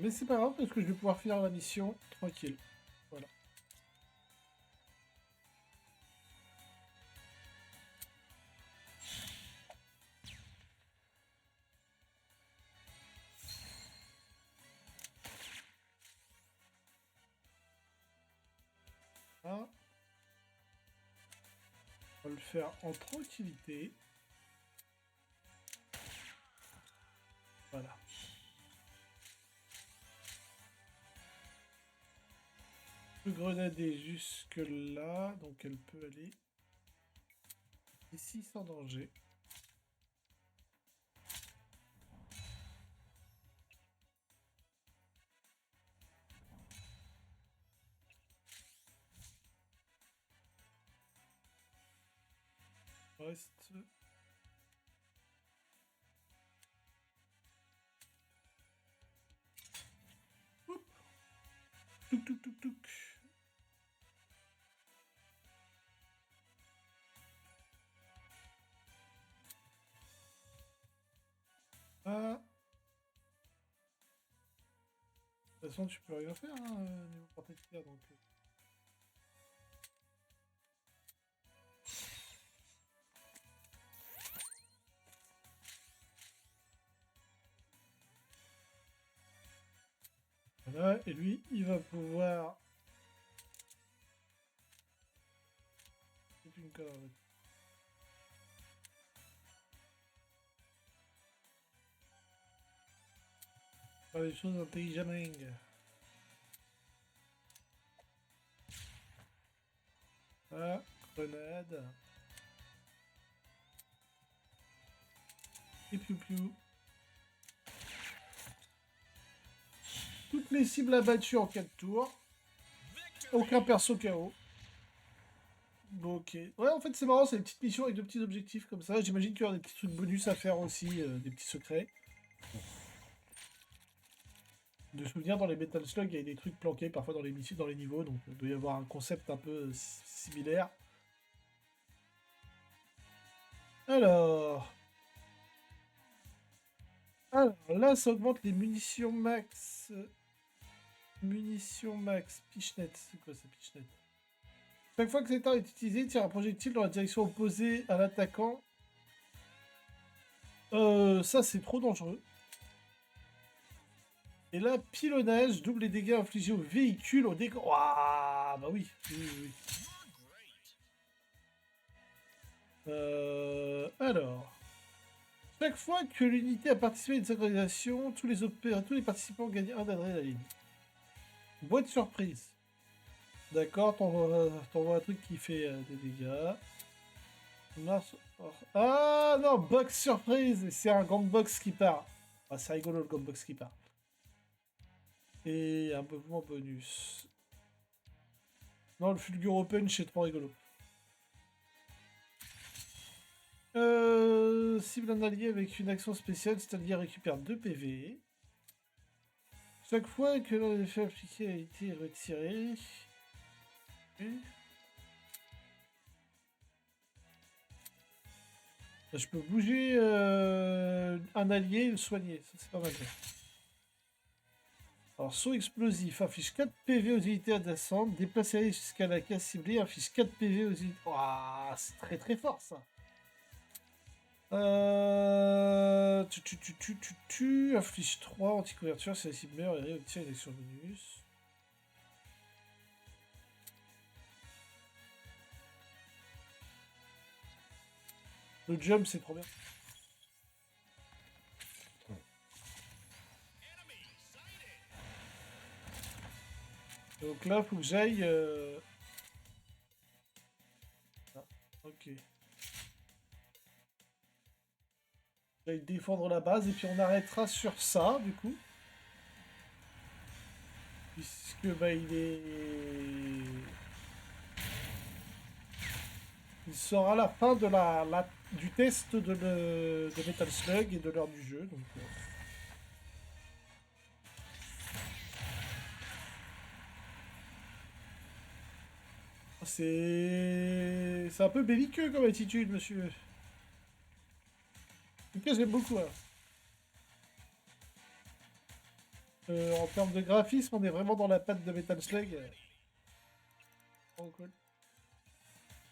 Mais c'est pas grave parce que je vais pouvoir finir la mission tranquille. Voilà. Ah. On va le faire en tranquillité. Voilà. Le grenade est jusque là, donc elle peut aller ici sans danger. Reste. Oup. Touk touk touk touk. Ah. De toute façon, tu peux rien faire niveau protecteur, donc... Voilà, et lui, il va pouvoir... C'est une connerie. Faire les choses intelligemment. Ah, grenade. Et piou piou. Toutes les cibles abattues en 4 tours. Aucun perso KO. Ok. Ouais, en fait, c'est marrant, c'est des petites missions avec de petits objectifs comme ça. J'imagine qu'il y aura des petits trucs bonus à faire aussi, des petits secrets. De souvenir, dans les Metal Slug, il y a des trucs planqués parfois dans les missions, dans les niveaux, donc il doit y avoir un concept un peu similaire. Alors... Alors, là, ça augmente les munitions max. Munitions max. Pichnet. C'est quoi ça, Pichnet? Chaque fois que cette arme est utilisée, tire un projectile dans la direction opposée à l'attaquant. Ça, c'est trop dangereux. Et là, pilonnage, double les dégâts infligés au véhicule, au décor. Waouh, bah oui. Oui. Alors. Chaque fois que l'unité a participé à une synchronisation, tous les participants gagnent un d'adrénaline. Boîte surprise. D'accord, t'envoies un truc qui fait des dégâts. Ah non, box surprise. C'est un box qui part. Ah, c'est rigolo le box qui part. Et un mouvement bonus. Non, le Fulguro Punch c'est trop rigolo. Cible un allié avec une action spéciale, cet allié récupère 2 PV. Chaque fois que l'effet appliqué a été retiré... Je peux bouger un allié et le soigner, ça c'est pas mal. Alors, saut explosif, affiche 4 PV aux unités adjacentes, déplacer jusqu'à la case ciblée, affiche 4 PV aux unités... Waouh, c'est très très fort ça. Affiche 3, anti-couverture, si la cible meurt et obtient une action bonus. Le jump, c'est trop bien. Donc là, faut que j'aille... Ah, ok. J'allais défendre la base et puis on arrêtera sur ça du coup. Puisque bah il sera la fin de du test de Metal Slug et de l'heure du jeu. Donc, c'est un peu belliqueux comme attitude, monsieur. En tout cas, j'aime beaucoup. Hein. En termes de graphisme, on est vraiment dans la patte de Metal Slug. Oh, cool.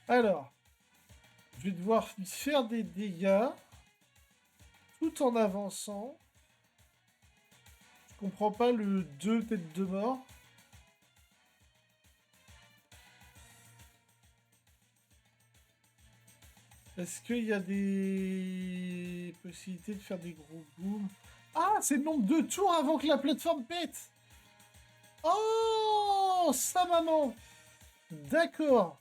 Alors, je vais devoir faire des dégâts tout en avançant. Je comprends pas le 2 têtes de mort. Est-ce qu'il y a des possibilités de faire des gros booms? Ah, c'est le nombre de tours avant que la plateforme pète! Oh, ça maman! D'accord.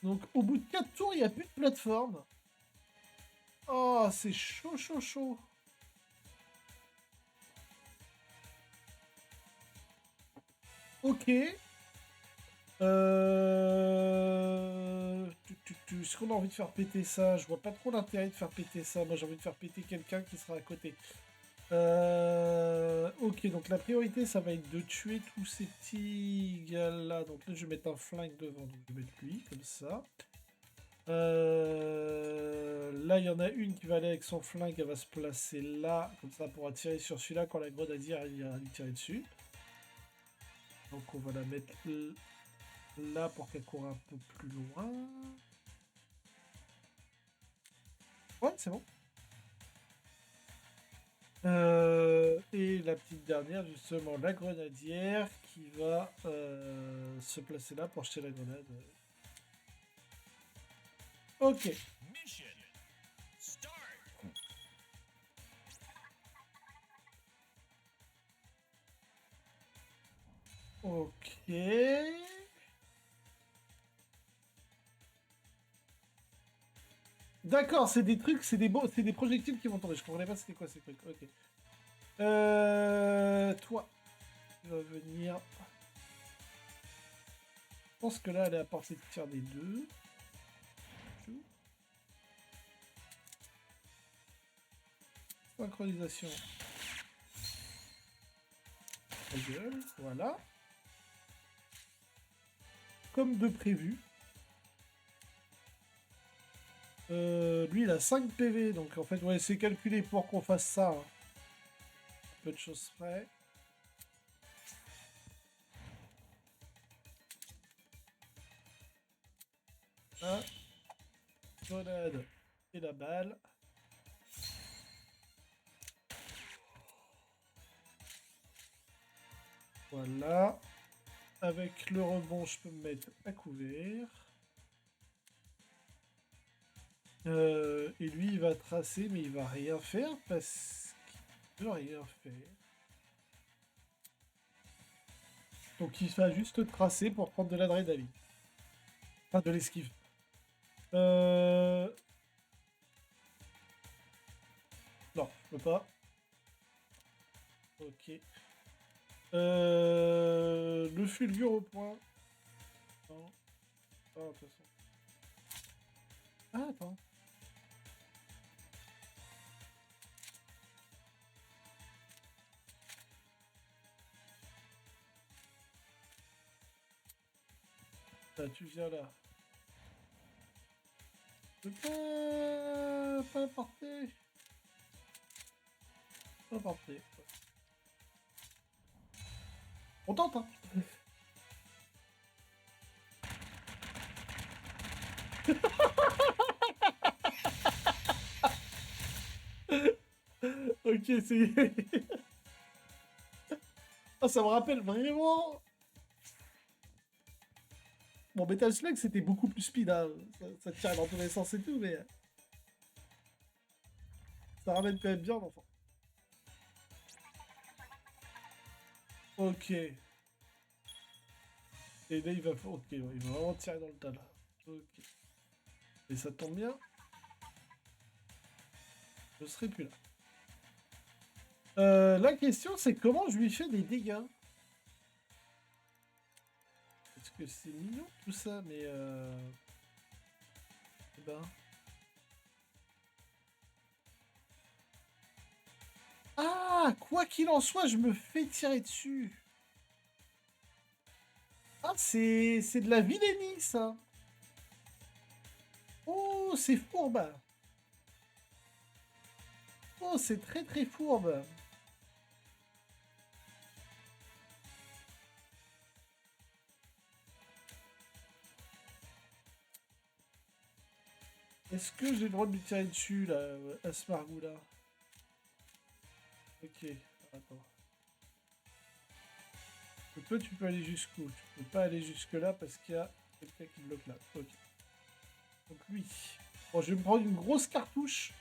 Donc au bout de 4 tours, il n'y a plus de plateforme. Oh, c'est chaud, chaud, chaud. Ok. Est-ce qu'on a envie de faire péter ça? Je vois pas trop l'intérêt de faire péter ça. Moi, j'ai envie de faire péter quelqu'un qui sera à côté. Ok, donc la priorité, ça va être de tuer tous ces petits gars-là. Donc là, je vais mettre un flingue devant. Donc je vais mettre lui, comme ça. Là, il y en a une qui va aller avec son flingue. Elle va se placer là. Comme ça, elle pourra tirer sur celui-là quand la grenadière ira lui tirer dessus. Donc on va la mettre là pour qu'elle court un peu plus loin. Ouais, c'est bon. Et la petite dernière, justement, la grenadière qui va se placer là pour jeter la grenade. Ok. Ok. D'accord, c'est des trucs, c'est des projectiles qui vont tomber. Je comprenais pas c'était quoi ces trucs. Ok. Toi, tu vas venir. Je pense que là, elle est à portée de tir des deux. Synchronisation. Ta gueule, voilà. Comme de prévu. Lui, il a 5 PV, donc en fait, ouais, c'est calculé pour qu'on fasse ça. Hein. Peu de choses près. Un. Grenade et la balle. Voilà. Avec le rebond, je peux me mettre à couvert. Et lui, il va tracer, mais il va rien faire parce qu'il peut rien faire. Donc il va juste tracer pour prendre de l'adrénaline. Enfin, de l'esquive. Non, je peux pas. Ok. Le fulgure au point. Non. Ah, de toute façon. Ah, attends. Ah, tu viens là. Je peux pas porter. Pas porter. On tente, hein. Ok, c'est... Ah, ça me rappelle vraiment... Bon, Metal Slug, c'était beaucoup plus speed, hein. Ça tire dans tous les sens et tout, mais... Ça ramène quand même bien, l'enfant. Ok. Et là, il va... Ok, ouais, il va vraiment tirer dans le tas, là. Ok. Et ça tombe bien. Je serai plus là. La question, c'est comment je lui fais des dégâts. Parce que c'est mignon tout ça, mais... Eh ben... Ah, quoi qu'il en soit, je me fais tirer dessus. Ah, c'est de la vilainie, ça. Oh, c'est fourbe. Oh, c'est très très fourbe. Est-ce que j'ai le droit de lui tirer dessus, là, à ce margou-là? Ok, attends. Toi, tu peux aller jusqu'où? Tu peux pas aller jusque-là parce qu'il y a quelqu'un qui bloque là. Ok. Donc lui. Bon, je vais me prendre une grosse cartouche.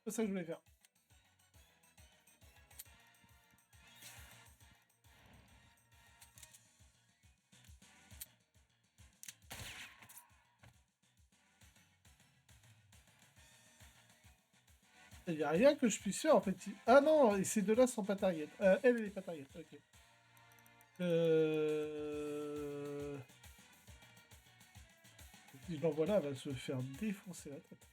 C'est ça que je voulais faire. Il n'y a rien que je puisse faire en fait. Ah non, et ces deux-là sont pas target. Elle est pas target, ok. Si je l'envoie là, elle va se faire défoncer la tête.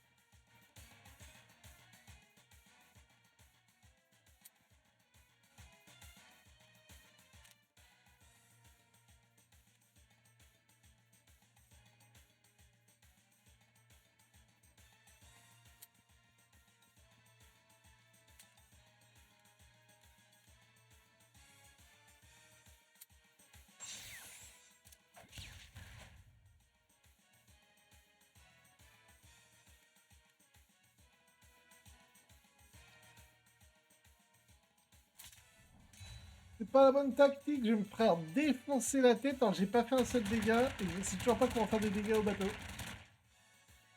C'est pas la bonne tactique, je vais me faire défoncer la tête alors j'ai pas fait un seul dégât et je sais toujours pas comment faire des dégâts au bateau.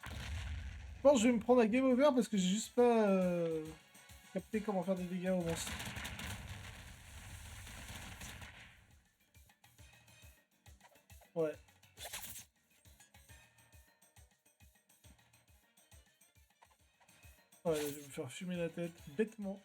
Je pense que je vais me prendre un game over parce que j'ai juste pas capté comment faire des dégâts au monstre. Ouais. Ouais, je vais me faire fumer la tête bêtement.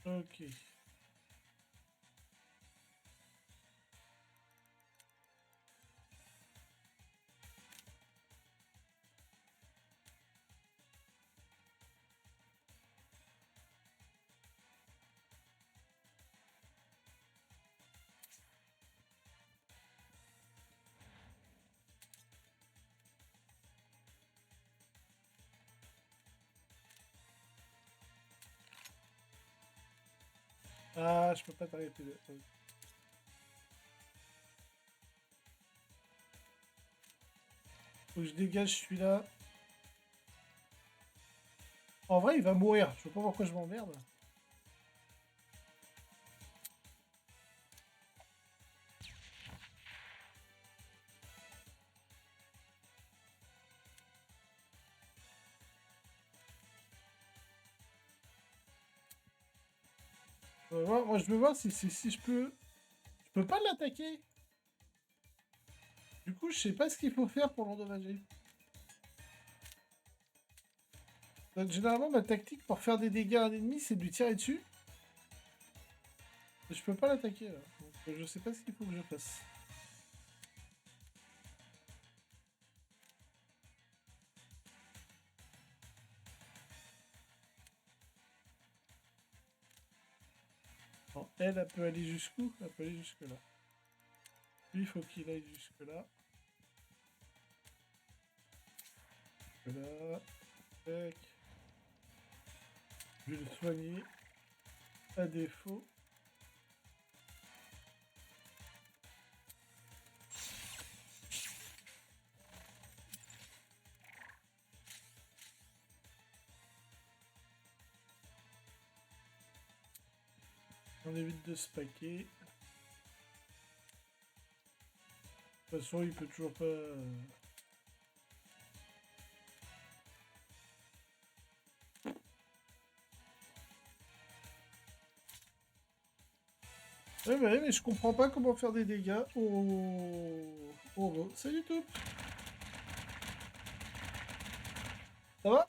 Ok. Ah, je peux pas t'arrêter. Faut que je dégage celui-là. En vrai, il va mourir. Je sais pas pourquoi je m'emmerde. Moi, je veux voir si je peux... Je peux pas l'attaquer. Du coup, je sais pas ce qu'il faut faire pour l'endommager. Donc, généralement, ma tactique pour faire des dégâts à un ennemi, c'est de lui tirer dessus. Et je peux pas l'attaquer, là. Donc, je sais pas ce qu'il faut que je fasse. Bon, elle peut aller jusqu'où? Elle peut aller jusque-là. Lui, il faut qu'il aille jusque-là. Là. Tac. Je vais le soigner. À défaut. On évite de se paquer. De toute façon, il peut toujours pas... Ouais, mais je comprends pas comment faire des dégâts au robot. Salut tout. Ça va?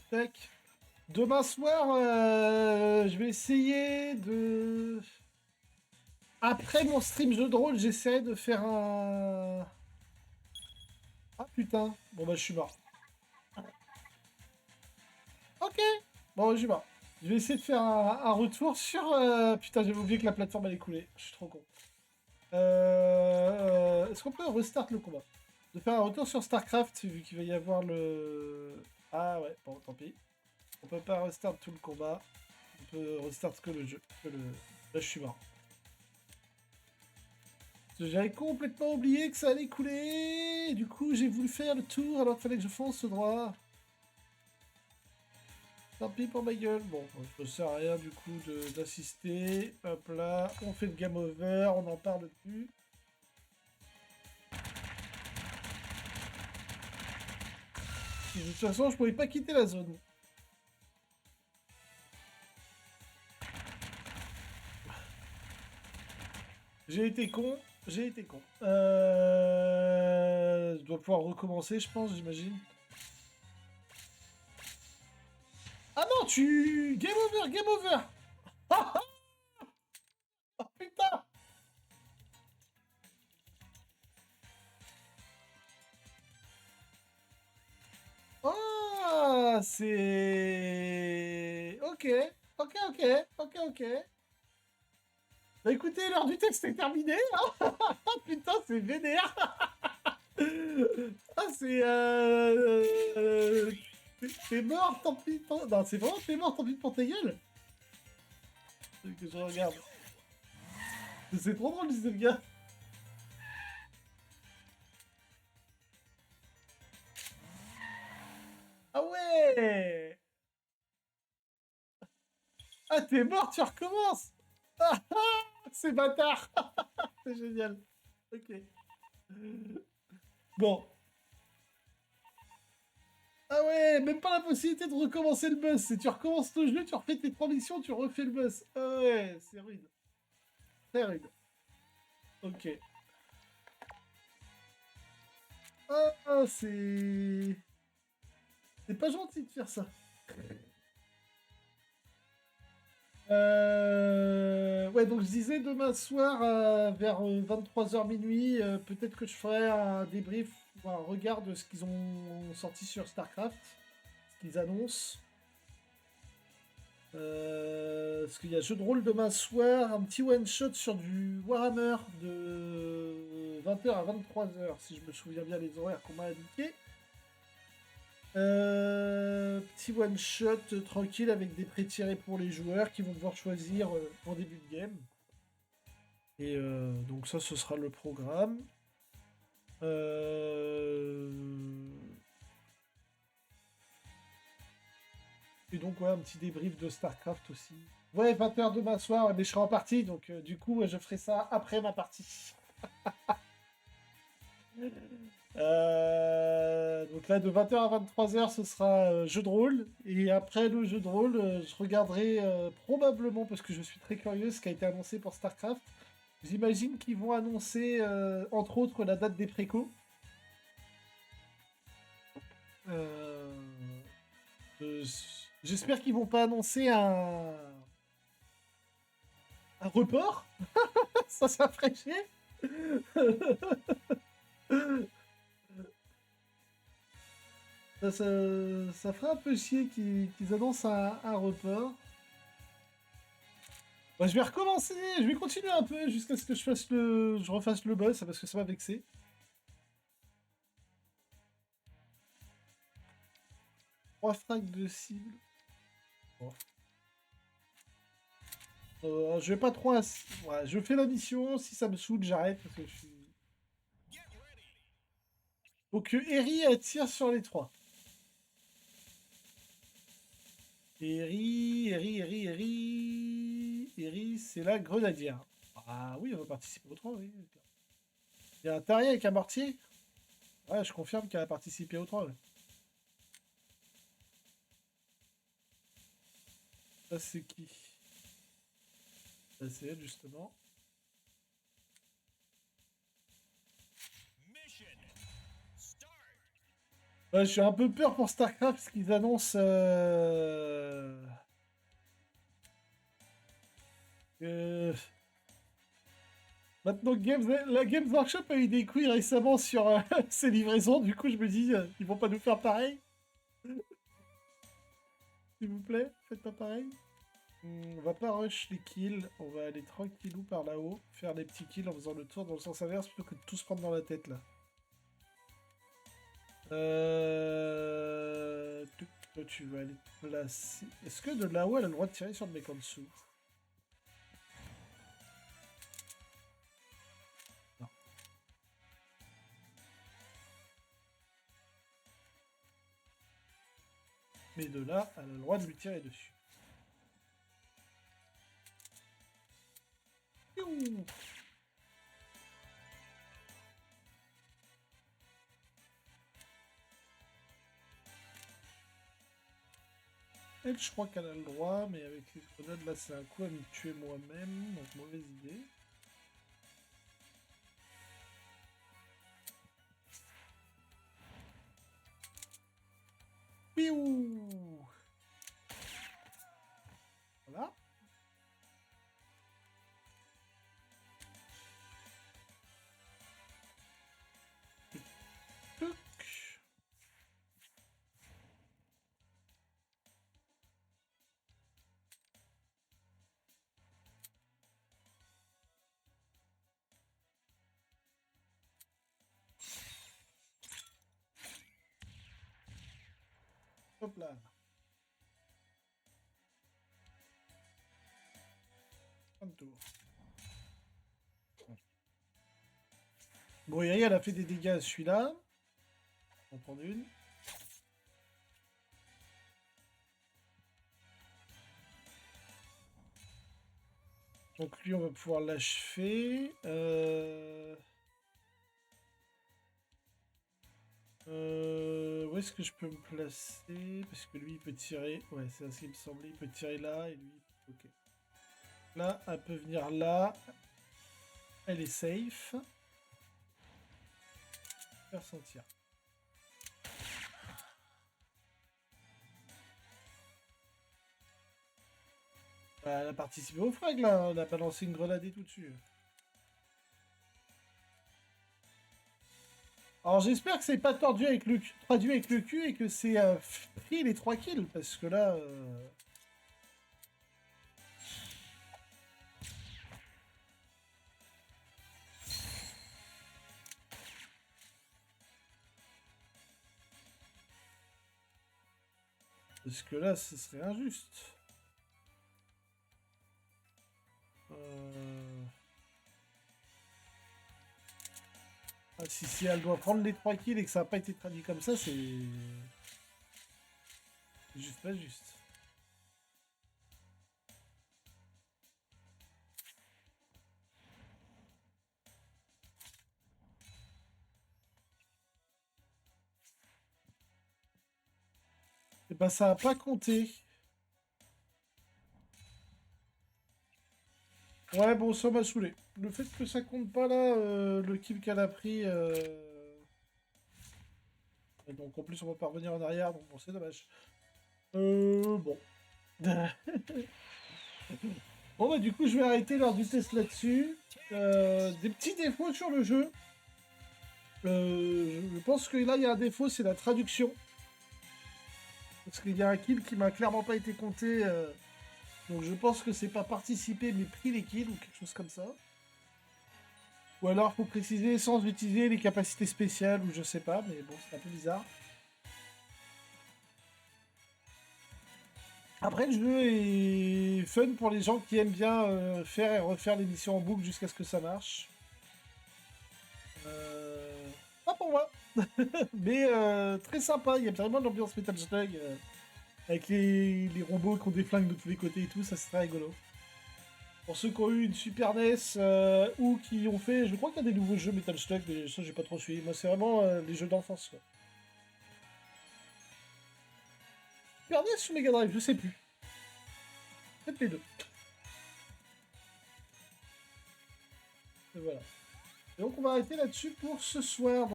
Tac. Demain soir, je vais essayer de... Après mon stream jeu de rôle, j'essaie de faire un... Ah putain. Bon bah je suis mort. Ok. Bon, je suis mort. Je vais essayer de faire un retour sur... Putain, j'avais oublié que la plateforme allait couler. Je suis trop con. Est-ce qu'on peut restart le combat? De faire un retour sur StarCraft, vu qu'il va y avoir le... Ah ouais, bon, tant pis. On peut pas restart tout le combat. On peut restart que le jeu. Là, je suis mort. J'avais complètement oublié que ça allait couler. Du coup, j'ai voulu faire le tour alors qu'il fallait que je fonce droit. Tant pis pour ma gueule. Bon, je ne sers à rien du coup d'assister. Hop là, on fait le game over, on n'en parle plus. De toute façon, je pouvais pas quitter la zone. J'ai été con, j'ai été con. Je dois pouvoir recommencer, je pense, j'imagine. Ah non, tu... Game over, game over. Oh putain. Ah, c'est... Ok, ok, ok, ok, ok. Bah écoutez, l'heure du texte est terminée, hein. Putain, c'est vénère. Ah, c'est... T'es mort, tant pis pour... Non, c'est vraiment t'es mort, tant pis pour ta gueule. Que je regarde. C'est trop drôle, ce gars. Ah ouais. Ah, t'es mort, tu recommences. Ah, ah, c'est bâtard. C'est génial. Ok. Bon. Ah ouais, même pas la possibilité de recommencer le boss. Si tu recommences ton jeu, tu refais tes 3 missions, tu refais le boss. Ah ouais, c'est rude. Très rude. Ok. Ah, c'est... C'est pas gentil de faire ça. Ouais, donc je disais demain soir vers 23h minuit, peut-être que je ferai un débrief ou un regard de ce qu'ils ont sorti sur StarCraft, ce qu'ils annoncent. Parce qu'il y a jeu de rôle demain soir, un petit one-shot sur du Warhammer de 20h à 23h, si je me souviens bien les horaires qu'on m'a indiqués. Petit one-shot tranquille avec des pré-tirés pour les joueurs qui vont devoir choisir en début de game. Et donc ça, ce sera le programme. Et donc, ouais, un petit débrief de StarCraft aussi. Ouais, 20h demain soir, mais je serai en partie, donc du coup, je ferai ça après ma partie. Donc là, de 20h à 23h, ce sera jeu de rôle. Et après le jeu de rôle, je regarderai probablement, parce que je suis très curieux, ce qui a été annoncé pour StarCraft. J'imagine qu'ils vont annoncer, entre autres, la date des précaux. Euh, euh, J'espère qu'ils vont pas annoncer un report. Ça ferait chier. Ça ferait un peu chier qu'ils annoncent un report. Bah, je vais recommencer, je vais continuer un peu jusqu'à ce que je refasse le boss, parce que ça m'a vexé. 3 frags de cible. Bon. Je vais pas trop... Ouais, je fais la mission, si ça me saoule, j'arrête parce que je suis... Donc Eri, elle tire sur les 3. Eri, c'est la grenadière. Ah oui, on va participer au 3, oui. Il y a un terrier avec un mortier. Ouais, je confirme qu'elle a participé au 3. Ouais. Ça, c'est qui? Ça, c'est elle, justement. Ouais, j'ai un peu peur pour StarCraft parce qu'ils annoncent maintenant la Games Workshop a eu des couilles récemment sur ces livraisons. Du coup, je me dis, ils vont pas nous faire pareil. S'il vous plaît, faites pas pareil. On va pas rush les kills, on va aller tranquillou par là-haut, faire des petits kills en faisant le tour dans le sens inverse plutôt que de tous prendre dans la tête là. Toi, tu vas aller te placer. Est-ce que de là-haut elle a le droit de tirer sur le mec en dessous? Non. Mais de là, elle a le droit de lui tirer dessus. Youh. Elle, je crois qu'elle a le droit, mais avec les grenades, là, c'est un coup à me tuer moi-même, donc mauvaise idée. Piou. Voilà. Tuc. Hop là. Un tour. Bon, Yari, elle a fait des dégâts à celui-là. On va prendre une. Donc lui, on va pouvoir l'achever. Où est-ce que je peux me placer? Parce que lui, il peut tirer. Ouais, c'est ce qu'il me semblait. Il peut tirer là et lui. Ok. Là, elle peut venir là. Elle est safe. Faire son tir. Bah, elle a participé au frag là. Elle a balancé une grenade et tout dessus. Alors j'espère que c'est pas tordu avec le traduit avec le cul et que c'est pris les 3 kills parce que là. Parce que là, ce serait injuste. Ah, si elle doit prendre les 3 kills et que ça n'a pas été traduit comme ça, c'est juste pas juste. Et bah ça a pas compté. Ouais, bon, ça m'a saoulé. Le fait que ça compte pas là, le kill qu'elle a pris. Et donc en plus on va pas revenir en arrière, donc bon, c'est dommage. Bon. Bon bah du coup je vais arrêter lors du test là-dessus. Des petits défauts sur le jeu. Je pense que là il y a un défaut, c'est la traduction. Parce qu'il y a un kill qui m'a clairement pas été compté. Donc je pense que c'est pas participer mais pris les kills ou quelque chose comme ça. Ou alors faut préciser sans utiliser les capacités spéciales ou je sais pas, mais bon c'est un peu bizarre. Après, le jeu est fun pour les gens qui aiment bien faire et refaire les missions en boucle jusqu'à ce que ça marche. Pas pour moi, mais très sympa. Il y a vraiment l'ambiance Metal Slug avec les robots qui ont des flingues de tous les côtés et tout, ça c'est très rigolo. Pour ceux qui ont eu une Super NES ou qui ont fait, je crois qu'il y a des nouveaux jeux Metal Slug, mais ça j'ai pas trop suivi. Moi c'est vraiment les jeux d'enfance. Quoi. Super NES ou Mega Drive, je sais plus. Peut-être les deux. Et voilà. Et donc on va arrêter là-dessus pour ce soir.